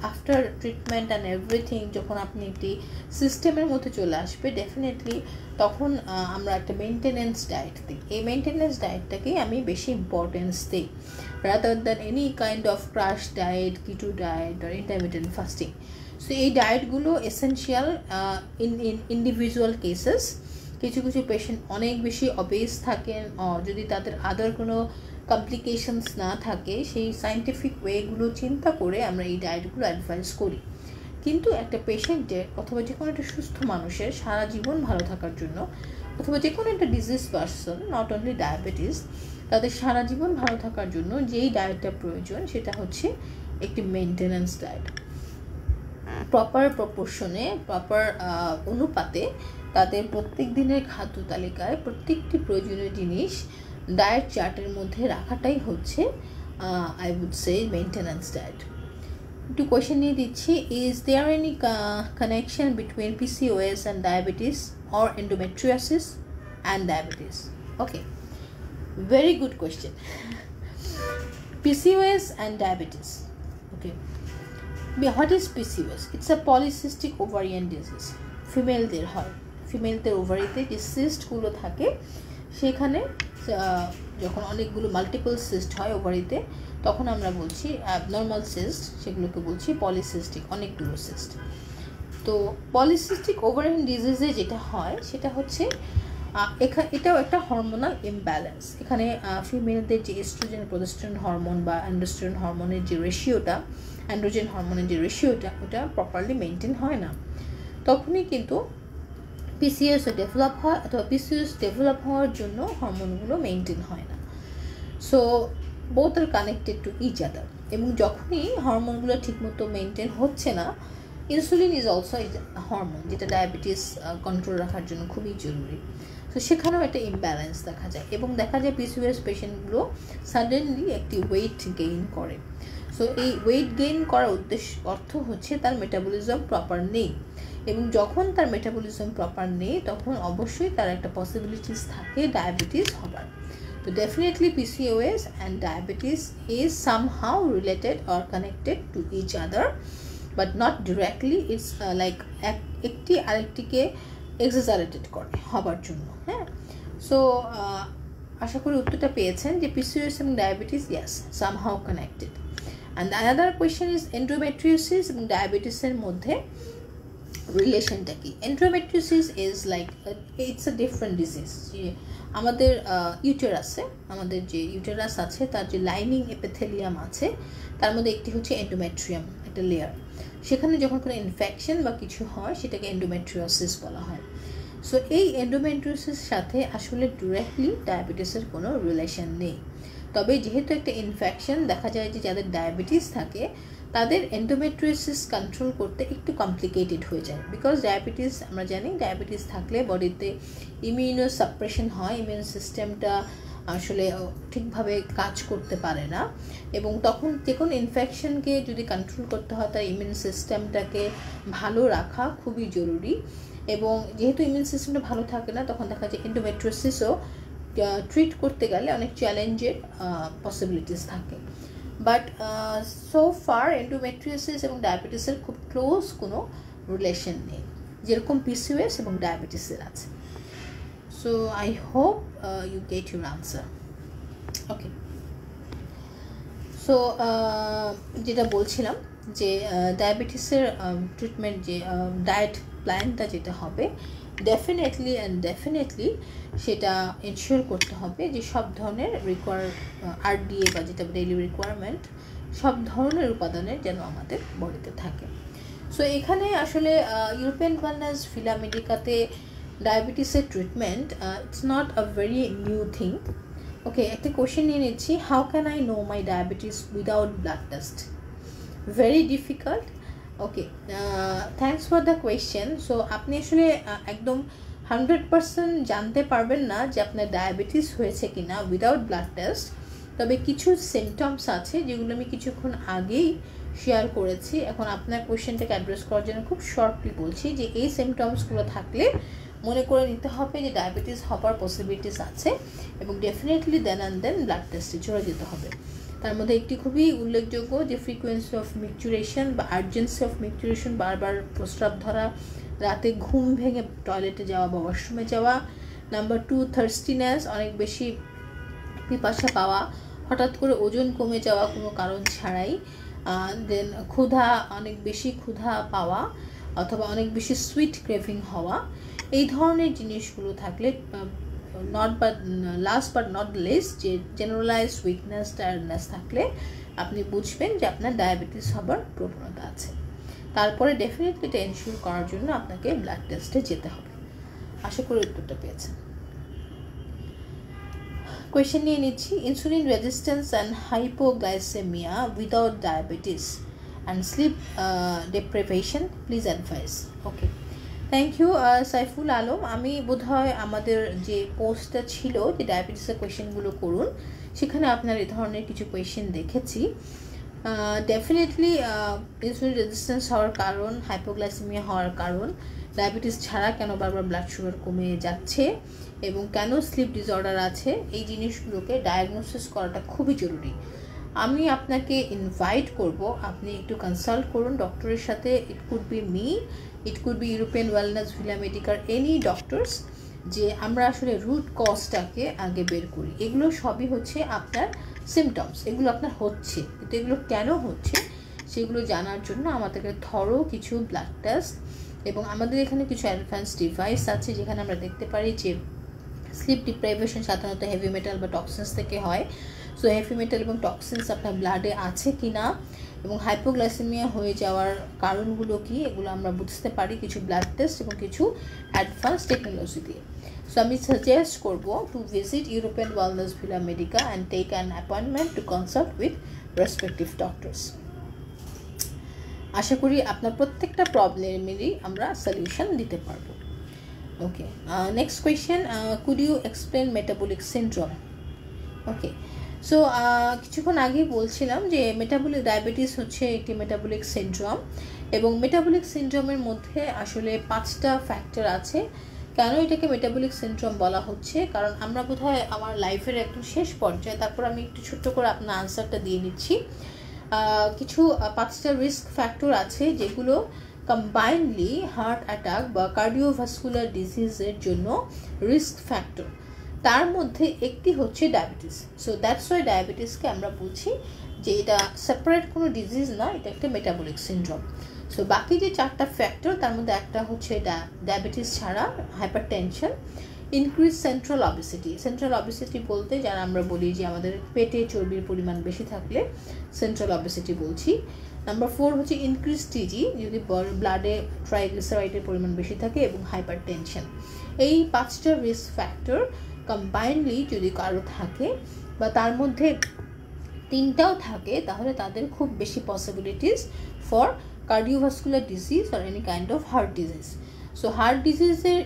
after treatment and everything যখন আপনি একটি সিস্টেমের মধ্যে চলে আসবে ডেফিনেটলি তখন আমরা একটা মেনটেনেন্স ডায়েট দিই। এই মেনটেনেন্স ডায়েটটাকেই আমি বেশি ইম্পর্টেন্স দিই rather than any kind of crash diet, keto diet আর ইন্টারমিটেন্ট ফাস্টিং। সো এই ডায়েটগুলো এসেনশিয়াল ইন ইন্ডিভিজুয়াল কেসেস। কিছু কিছু পেশেন্ট অনেক বেশি অবেজ থাকেন, যদি তাদের আদার কোনো কমপ্লিকেশনস না থাকে সেই সায়েন্টিফিক ওয়েগুলো চিন্তা করে আমরা এই ডায়েটগুলো অ্যাডভাইস করি। কিন্তু একটা পেশেন্টের অথবা যে কোনো একটা সুস্থ মানুষের সারা জীবন ভালো থাকার জন্য, অথবা যে কোনো একটা disease person, not only diabetes, তাদের সারা জীবন ভালো থাকার জন্য যেই ডায়েটটা প্রয়োজন সেটা হচ্ছে একটি মেনটেন্যান্স ডায়েট। প্রপার প্রপোর্শনে, প্রপার অনুপাতে তাদের প্রত্যেক দিনের খাদ্য তালিকায় প্রত্যেকটি প্রয়োজনীয় জিনিস ডায়েট চার্টের মধ্যে রাখাটাই হচ্ছে I would say maintenance diet. একটু কোয়েশ্চেন নিয়ে দিচ্ছি, is there any connection between PCOS and diabetes or endometriosis and diabetes? Okay, very good question. PCOS and diabetes. Okay. What is PCOS? It's a polycystic ovarian disease. ফিমেলদের হয়, ফিমেলদের ওভারিতে যে সিস্টগুলো থাকে সেখানে যখন অনেকগুলো multiple cyst হয় ওভারিতে তখন আমরা বলছি অ্যাবনর্মাল সিস্ট, সেগুলোকে বলছি পলিসিস্টিক, অনেকগুলো সিস্ট। তো পলিসিস্টিক ওভারিয়ান ডিজিজে যেটা হয় সেটা হচ্ছে এটাও একটা হরমোনাল ইমব্যালেন্স। এখানে ফিমেলদের যে এস্ট্রোজেন, প্রোজেস্টেরন হরমোন বা অ্যান্ড্রোস্টেরন হরমোনের যে রেশিওটা, অ্যান্ড্রোজেন হরমোনের যে রেশিওটা ওটা প্রপারলি মেনটেন হয় না, তখনই কিন্তু PCOS ডেভেলপ হয়, অথবা PCOS ডেভেলপ হওয়ার জন্য হরমোনগুলো মেনটেন হয় না। So both are connected to each other. এবং যখনই হরমোনগুলো ঠিকমতো মেনটেন হচ্ছে না, ইনসুলিন ইজ অলসো হরমোন যেটা ডায়াবেটিস কন্ট্রোল রাখার জন্য খুবই জরুরি। তো সেখানেও একটা ইমব্যালেন্স দেখা যায়, এবং দেখা যায় PCOS পেশেন্টগুলো সাডেনলি একটি ওয়েট গেইন করে। সো এই ওয়েট গেইন করার অর্থ হচ্ছে তার মেটাবলিজম প্রপার নেই, এবং যখন তার মেটাবলিজম প্রপার নেই তখন অবশ্যই তার একটা পসিবিলিটিস থাকে ডায়াবেটিস হবার। তো definitely PCOS and diabetes is somehow related or connected to each other, but not directly. It's like একটি আরেকটিকে এক্সাজারেটেড করে হবার জন্য। হ্যাঁ, সো আশা করি উত্তরটা পেয়েছেন যে PCOS এবং diabetes yes somehow connected. And another question is endometriosis এবং ডায়াবেটিসের মধ্যে রিলেশনটা কি? Endometriosis is like it's a different disease. যে আমাদের ইউটেরাসে, আমাদের যে ইউটেরাস আছে তার যে লাইনিং এপিথেলিয়াম আছে তার মধ্যে একটি হচ্ছে এন্ডোমেট্রিয়াম, একটা লেয়ার। সেখানে যখন কোনো ইনফেকশন বা কিছু হয় সেটাকে এন্ডোমেট্রিওসিস বলা হয়। সো এই এন্ডোমেট্রিওসিস সাথে আসলে ডিরেক্টলি ডায়াবেটিসের কোনো রিলেশন নেই। তবে যেহেতু একটা ইনফেকশন, দেখা যায় যে যাদের ডায়াবেটিস থাকে তাদের এন্ডোমেট্রিওসিস কন্ট্রোল করতে একটু কমপ্লিকেটেড হয়ে যায়, বিকজ ডায়াবেটিস আমরা জানি ডায়াবেটিস থাকলে বডিতে ইমিউনো সাপ্রেশন হয়, ইমিউন সিস্টেমটা আসলে ঠিকভাবে কাজ করতে পারে না, এবং তখন যে কোনো ইনফেকশনকে যদি কন্ট্রোল করতে হয় তার ইমিউন সিস্টেমটাকে ভালো রাখা খুবই জরুরি। এবং যেহেতু ইমিউন সিস্টেমটা ভালো থাকে না তখন দেখা যায় এন্ডোমেট্রিওসিসও ট্রিট করতে গেলে অনেক চ্যালেঞ্জের পসিবিলিটিস থাকে। বাট সো ফার এন্ডোমেট্রিওসিস এবং ডায়াবেটিসের খুব ক্লোজ কোনো রিলেশন নেই, যেরকম PCOS এবং ডায়াবেটিসের আছে। So I hope you get your answer. Okay, so যেটা বলছিলাম যে ডায়াবেটিসের ট্রিটমেন্ট যে ডায়েট প্ল্যানটা যেটা হবে ডেফিনেটলি সেটা এনশিওর করতে হবে যে সব ধরনের আরডিএ বা যেটা ডেইলি রিকোয়ারমেন্ট সব ধরনের উপাদানের যেন আমাদের বডিতে থাকে। সো এখানে আসলে ইউরোপিয়ান ওয়েলনেস ভিলা মেডিকাতে ডায়াবেটিসের treatment it's not a very new thing. Okay, একটা কোয়েশ্চেন নিয়ে নিচ্ছি, how can I know my diabetes without blood test? Very difficult. Okay, thanks for the question. So আপনি আসলে একদম 100% জানতে পারবেন না যে আপনার ডায়াবেটিস হয়েছে কিনা উইদাউট ব্লাড টেস্ট। তবে কিছু সিমটমস আছে যেগুলো আমি কিছুক্ষণ আগেই শেয়ার করেছি। এখন আপনার কোয়েশ্চেনটাকে অ্যাড্রেস করার জন্য খুব শর্টলি বলছি যে এই সিমটমসগুলো থাকলে মনে করে নিতে হবে যে ডায়াবেটিস হওয়ার পসিবিলিটিস আছে এবং ডেফিনেটলি দেন ব্লাড টেস্টে চলে যেতে হবে। তার মধ্যে একটি খুবই উল্লেখযোগ্য যে ফ্রিকোয়েন্সি অফ মিকচুরেশন বা আর্জেন্সি অফ মিকচুরেশন, বারবার প্রস্রাব ধরা, রাতে ঘুম ভেঙে টয়লেটে যাওয়া বা ওয়াশরুমে যাওয়া। নাম্বার 2, থার্স্টিনেস, অনেক বেশি পিপাসা পাওয়া, হঠাৎ করে ওজন কমে যাওয়া কোনো কারণ ছাড়াই। দেন ক্ষুধা, অনেক বেশি ক্ষুধা পাওয়া অথবা অনেক বেশি সুইট ক্রেভিং হওয়া। এই ধরনের জিনিসগুলো থাকলে লাস্ট বাট নট লিস্ট যে জেনারেলাইজ উইকনেস, টায়ার্ডনেস থাকলে আপনি বুঝবেন যে আপনার ডায়াবেটিস হবার প্রবণতা আছে। তারপরে ডেফিনেটলি এটা এনশিওর করার জন্য আপনাকে ব্লাড টেস্টে যেতে হবে। আশা করি উত্তরটা পেয়েছেন। কোয়েশ্চেন নিয়ে নিচ্ছি, insulin resistance and hypoglycemia without diabetes and sleep deprivation, please advise. Okay, thank you Saiful Alam. আমি বোধহয় আমাদের যে পোস্টটা ছিল যে ডায়াবেটিসের কোয়েশ্চেনগুলো করুন, সেখানে আপনার এই ধরনের কিছু কোয়েশ্চেন দেখেছি। ডেফিনেটলি ইনসুলিন রেজিস্ট্যান্স হওয়ার কারণ, হাইপোগ্লাইসেমিয়া হওয়ার কারণ, ডায়াবেটিস ছাড়া কেন বারবার ব্লাড সুগার কমে যাচ্ছে এবং কেন স্লিপ ডিসঅর্ডার আছে, এই জিনিসগুলোকে ডায়াগনোসিস করাটা খুবই জরুরি। আমি আপনাকে ইনভাইট করব আপনি একটু কনসাল্ট করুন ডক্টরের সাথে। It could be me, it could be European wellness villa Medicare, any doctors, যে আমরা আসলে রুট কজটাকে আগে বের করি। এগুলো সবই হচ্ছে আপনার সিমটমস, এগুলো আপনার হচ্ছে, কিন্তু এগুলো কেন হচ্ছে সেগুলো জানার জন্য আমাদেরকে থরো কিছু ব্লাড টেস্ট এবং আমাদের এখানে কিছু অ্যাডভান্স ডিভাইস আছে যেখানে আমরা দেখতে পারি যে স্লিপ ডিপ্রাইভেশন সাধারণত হেভি মেটাল বা টক্সিনস থেকে হয়। সো হেভি মেটাল এবং টক্সিনস আপনার ব্লাডে আছে কি না এবং হাইপোগ্লাইসেমিয়া হয়ে যাওয়ার কারণগুলো কি, এগুলো আমরা বুঝতে পারি কিছু ব্লাড টেস্ট এবং কিছু অ্যাডভান্স টেকনোলজি দিয়ে। সো আমি সাজেস্ট করবো to visit European wellness villa medica and take an appointment to consult with respective doctors. আশা করি আপনার প্রত্যেকটা প্রবলেমেরই আমরা সলিউশন দিতে পারবো। Okay, next question, could you explain metabolic syndrome? Okay, so কিছুক্ষণ আগেই বলছিলাম যে মেটাবলিক ডায়াবেটিস হচ্ছে একটি মেটাবলিক সিনড্রোম এবং মেটাবলিক সিনড্রোমের মধ্যে আসলে 5টা ফ্যাক্টর আছে। কেন এটাকে মেটাবলিক সিনড্রোম বলা হচ্ছে, কারণ আমরা বোধহয় আমার লাইফের একদম শেষ পর্যায়ে, তারপর আমি একটু ছোট্ট করে আপনার আনসারটা দিয়ে নিচ্ছি। কিছু 5টা রিস্ক ফ্যাক্টর আছে যেগুলো কম্বাইন্ডলি হার্ট অ্যাটাক বা কার্ডিওভাস্কুলার ডিজিজের জন্য রিস্ক ফ্যাক্টর। তার মধ্যে একটি হচ্ছে ডায়াবেটিস। সো দ্যাটস ওয়াই ডায়াবেটিসকে আমরা বলছি যে এটা সেপারেট কোনো ডিজিজ না, এটা একটা মেটাবলিক সিনড্রোম। সো বাকি যে 4টা ফ্যাক্টর তার মধ্যে একটা হচ্ছে ডায়াবেটিস ছাড়া hypertension, increase central obesity. Central obesity বলতে যারা আমরা বলি যে আমাদের পেটে চর্বির পরিমাণ বেশি থাকলে সেন্ট্রাল অবেসিটি বলছি। নাম্বার 4 হচ্ছে ইনক্রিজ টিজি, যদি ব্লাডে ট্রাইগ্লিসারাইডের পরিমাণ বেশি থাকে, এবং হাইপারটেনশন। এই 5টা রিস্ক ফ্যাক্টর কম্বাইন্ডলি যদি কারো থাকে বা তার মধ্যে 3টাও থাকে তাহলে তাদের খুব বেশি possibilities for cardiovascular disease or any kind of heart disease. So heart ডিজিজের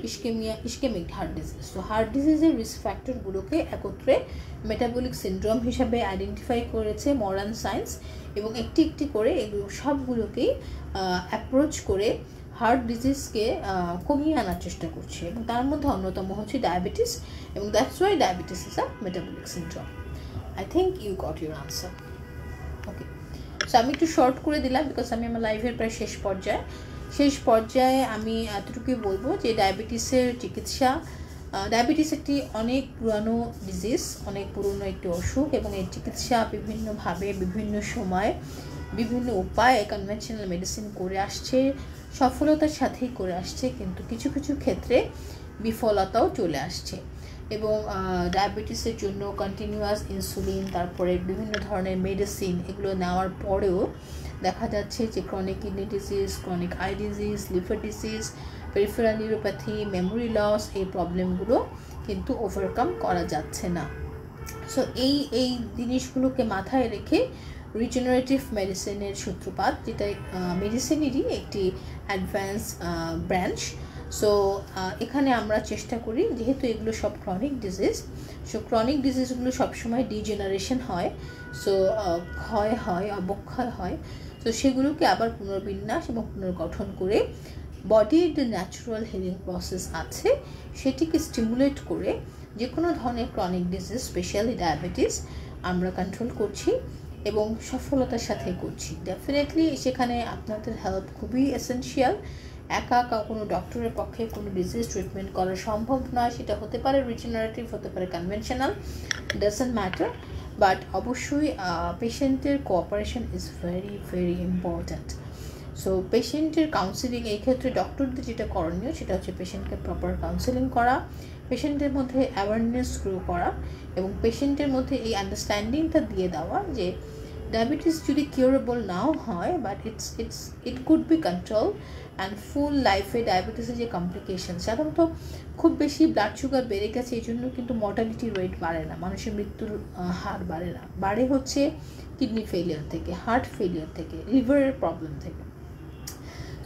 ischemic heart disease, so heart ডিজিজের রিস্ক ফ্যাক্টরগুলোকে একত্রে মেটাবলিক সিনড্রোম হিসাবে আইডেন্টিফাই করেছে মডার্ন সায়েন্স এবং একটি একটি করে এগুলো সবগুলোকেই অ্যাপ্রোচ করে হার্ট ডিজিজকে কমিয়ে আনার চেষ্টা করছে এবং তার মধ্যে অন্যতম হচ্ছে ডায়াবেটিস এবং that's why diabetes is a metabolic syndrome. I think you got your answer. Okay, so আমি একটু শর্ট করে দিলাম বিকজ আমি আমার লাইফের প্রায় শেষ পর্যায়ে আমি এতটুকুই বলবো যে ডায়াবেটিসের চিকিৎসা, ডায়াবেটিস একটি অনেক পুরানো ডিজিজ, অনেক পুরনো একটি অসুখ এবং এর চিকিৎসা বিভিন্নভাবে বিভিন্ন সময় বিভিন্ন উপায়ে কনভেনশনাল মেডিসিন করে আসছে, সফলতার সাথেই করে আসছে, কিন্তু কিছু কিছু ক্ষেত্রে বিফলতাও চলে আসছে। এবং ডায়াবেটিসের জন্য কন্টিনিউয়াস ইনসুলিন, তারপরে বিভিন্ন ধরনের মেডিসিন এগুলো নেওয়ার পরেও দেখা যাচ্ছে যে chronic kidney disease, chronic eye disease, liver disease, peripheral neuropathy, memory loss, এই প্রবলেমগুলো কিন্তু ওভারকাম করা যাচ্ছে না। সো এই জিনিসগুলোকে মাথায় রেখে রিজেনারেটিভ মেডিসিনের সূত্রপাত, যেটা মেডিসিনেরই একটি অ্যাডভান্স ব্রাঞ্চ। সো এখানে আমরা চেষ্টা করি, যেহেতু এগুলো সব ক্রনিক ডিজিজ, সো ক্রনিক ডিজিজগুলো সবসময় ডিজেনারেশন হয়, সো ক্ষয় হয়, অবক্ষয় হয়, তো সেগুলোকে আবার পুনর্বিন্যাস এবং পুনর্গঠন করে বডির যে ন্যাচারাল হিলিং প্রসেস আছে সেটিকে স্টিমুলেট করে যে কোনো ধরনের ক্রনিক ডিজিজ, স্পেশালি ডায়াবেটিস, আমরা কন্ট্রোল করছি এবং সফলতার সাথে করছি। ডেফিনেটলি সেখানে আপনাদের হেল্প খুবই এসেনশিয়াল। একা কোনো ডক্টরের পক্ষে কোনো ডিজিজ ট্রিটমেন্ট করা সম্ভব নয়, সেটা হতে পারে রিজেনারেটিভ, হতে পারে কনভেনশনাল, ডাজন্ট ম্যাটার, বাট অবশ্যই পেশেন্টের cooperation is very very important. So পেশেন্টের কাউন্সিলিং, এই ক্ষেত্রে ডক্টরদের যেটা করণীয় সেটা হচ্ছে পেশেন্টকে প্রপার কাউন্সিলিং করা, পেশেন্টের মধ্যে অ্যাওয়ারনেস গ্রো করা এবং পেশেন্টের মধ্যে এই আন্ডারস্ট্যান্ডিংটা দিয়ে দেওয়া যে ডায়াবেটিস যদি কিউরেবল নাও হয়, but it could be control and full লাইফে ডায়াবেটিসের যে কমপ্লিকেশন, সাধারণত খুব বেশি ব্লাড সুগার বেড়ে গেছে এই জন্য কিন্তু মর্টালিটি রেট বাড়ে না, মানুষের মৃত্যুর হার বাড়ে না, বাড়ে হচ্ছে কিডনি ফেলিয়ার থেকে, হার্ট ফেলিয়ার থেকে, লিভারের প্রবলেম থেকে।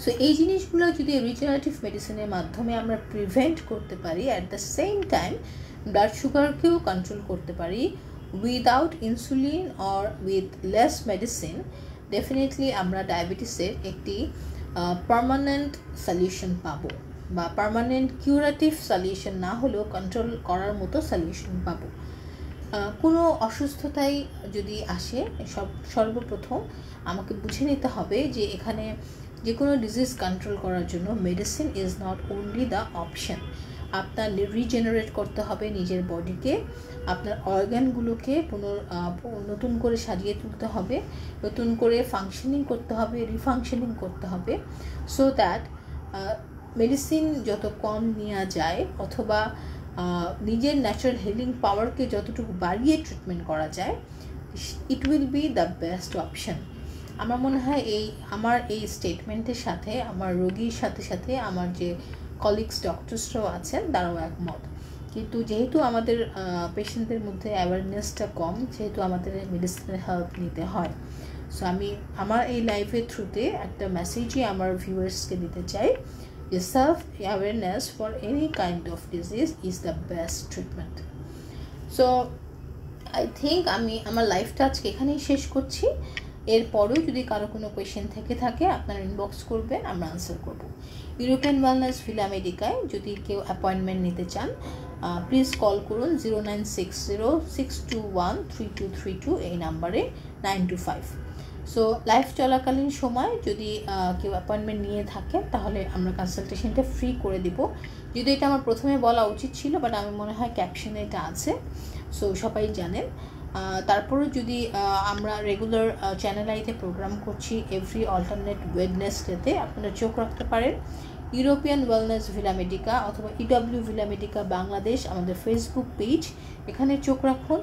সো এই জিনিসগুলো যদি রিজেনারেটিভ মেডিসিনের মাধ্যমে আমরা প্রিভেন্ট করতে পারি, at the same time blood সুগারকেও কন্ট্রোল করতে পারি without insulin or with less medicine, definitely আমরা ডায়াবেটিসের একটি পার্মানেন্ট সলিউশন পাবো, বা পার্মানেন্ট কিউরেটিভ সলিউশন না হলেও কন্ট্রোল করার মতো সলিউশন পাবো। কোনো অসুস্থতাই যদি আসে, সর্বপ্রথম আমাকে বুঝে নিতে হবে যে এখানে যে কোনো ডিজিজ কন্ট্রোল করার জন্য medicine is not only the option. আপনার রিজেনারেট করতে হবে নিজের বডিকে, আপনার অর্গানগুলোকে নতুন করে সাজিয়ে তুলতে হবে, নতুন করে ফাংশনিং করতে হবে, রিফাংশনিং করতে হবে, সো দ্যাট মেডিসিন যত কম নেওয়া যায় অথবা নিজের ন্যাচারাল হিলিং পাওয়ারকে যতটুকু বাড়িয়ে ট্রিটমেন্ট করা যায়, it will be the best option. আমার মনে হয় আমার এই স্টেটমেন্টের সাথে আমার রোগীর সাথে সাথে আমার যে কলিগস ডক্টরসরাও আছেন তারাও একমত। কিন্তু যেহেতু আমাদের পেশেন্টদের মধ্যে অ্যাওয়ারনেসটা কম, যেহেতু আমাদের মেডিসিনের হেল্প নিতে হয়, সো আমি আমার এই লাইফের থ্রুতে একটা মেসেজই আমার ভিউয়ার্সকে দিতে চাই যে self awareness for any kind of disease is the best treatment. So I think আমি আমার লাইফটা আজকে এখানেই শেষ করছি। এরপরেও যদি কারো কোনো কোয়েশ্চেন থেকে থাকে আপনারা ইনবক্স করবেন, আমরা আনসার করব। ইউরোপিয়ান ওয়েলনেস ভিলা মেডিকায় যদি কেউ অ্যাপয়েন্টমেন্ট নিতে চান, প্লিজ কল করুন 0960-621-3232 এই নাম্বারে 925। সো লাইফ চলাকালীন সময় যদি কেউ অ্যাপয়েন্টমেন্ট নিয়ে থাকেন তাহলে আমরা কনসালটেশনটা ফ্রি করে দিব। যদি এটা আমার প্রথমে বলা উচিত ছিল, বাট আমি মনে হয় ক্যাপশনে এটা আছে, সো সবাই জানেন। তারপরে যদি আমরা রেগুলার চ্যানেল আইতে প্রোগ্রাম করছি এভরি অল্টারনেট ওয়েডনেসডেতে, আপনারা চোখ রাখতে পারেন ইউরোপিয়ান ওয়েলনেস ভিলা মেডিকা অথবা ইডব্লিউ ভিলা মেডিকা বাংলাদেশ আমাদের ফেসবুক পেজ, এখানে চোখ রাখুন।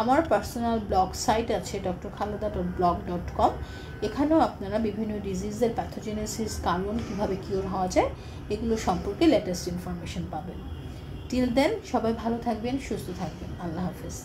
আমার পার্সোনাল ব্লগ সাইট আছে drkhaleda.blog.com, এখানেও আপনারা বিভিন্ন ডিজিজের প্যাথোজেনেসিস, কারণ কীভাবে কিওর হওয়া যায় এগুলো সম্পর্কে লেটেস্ট ইনফরমেশন পাবেন। টিল দেন সবাই ভালো থাকবেন, সুস্থ থাকবেন। আল্লাহ হাফেজ।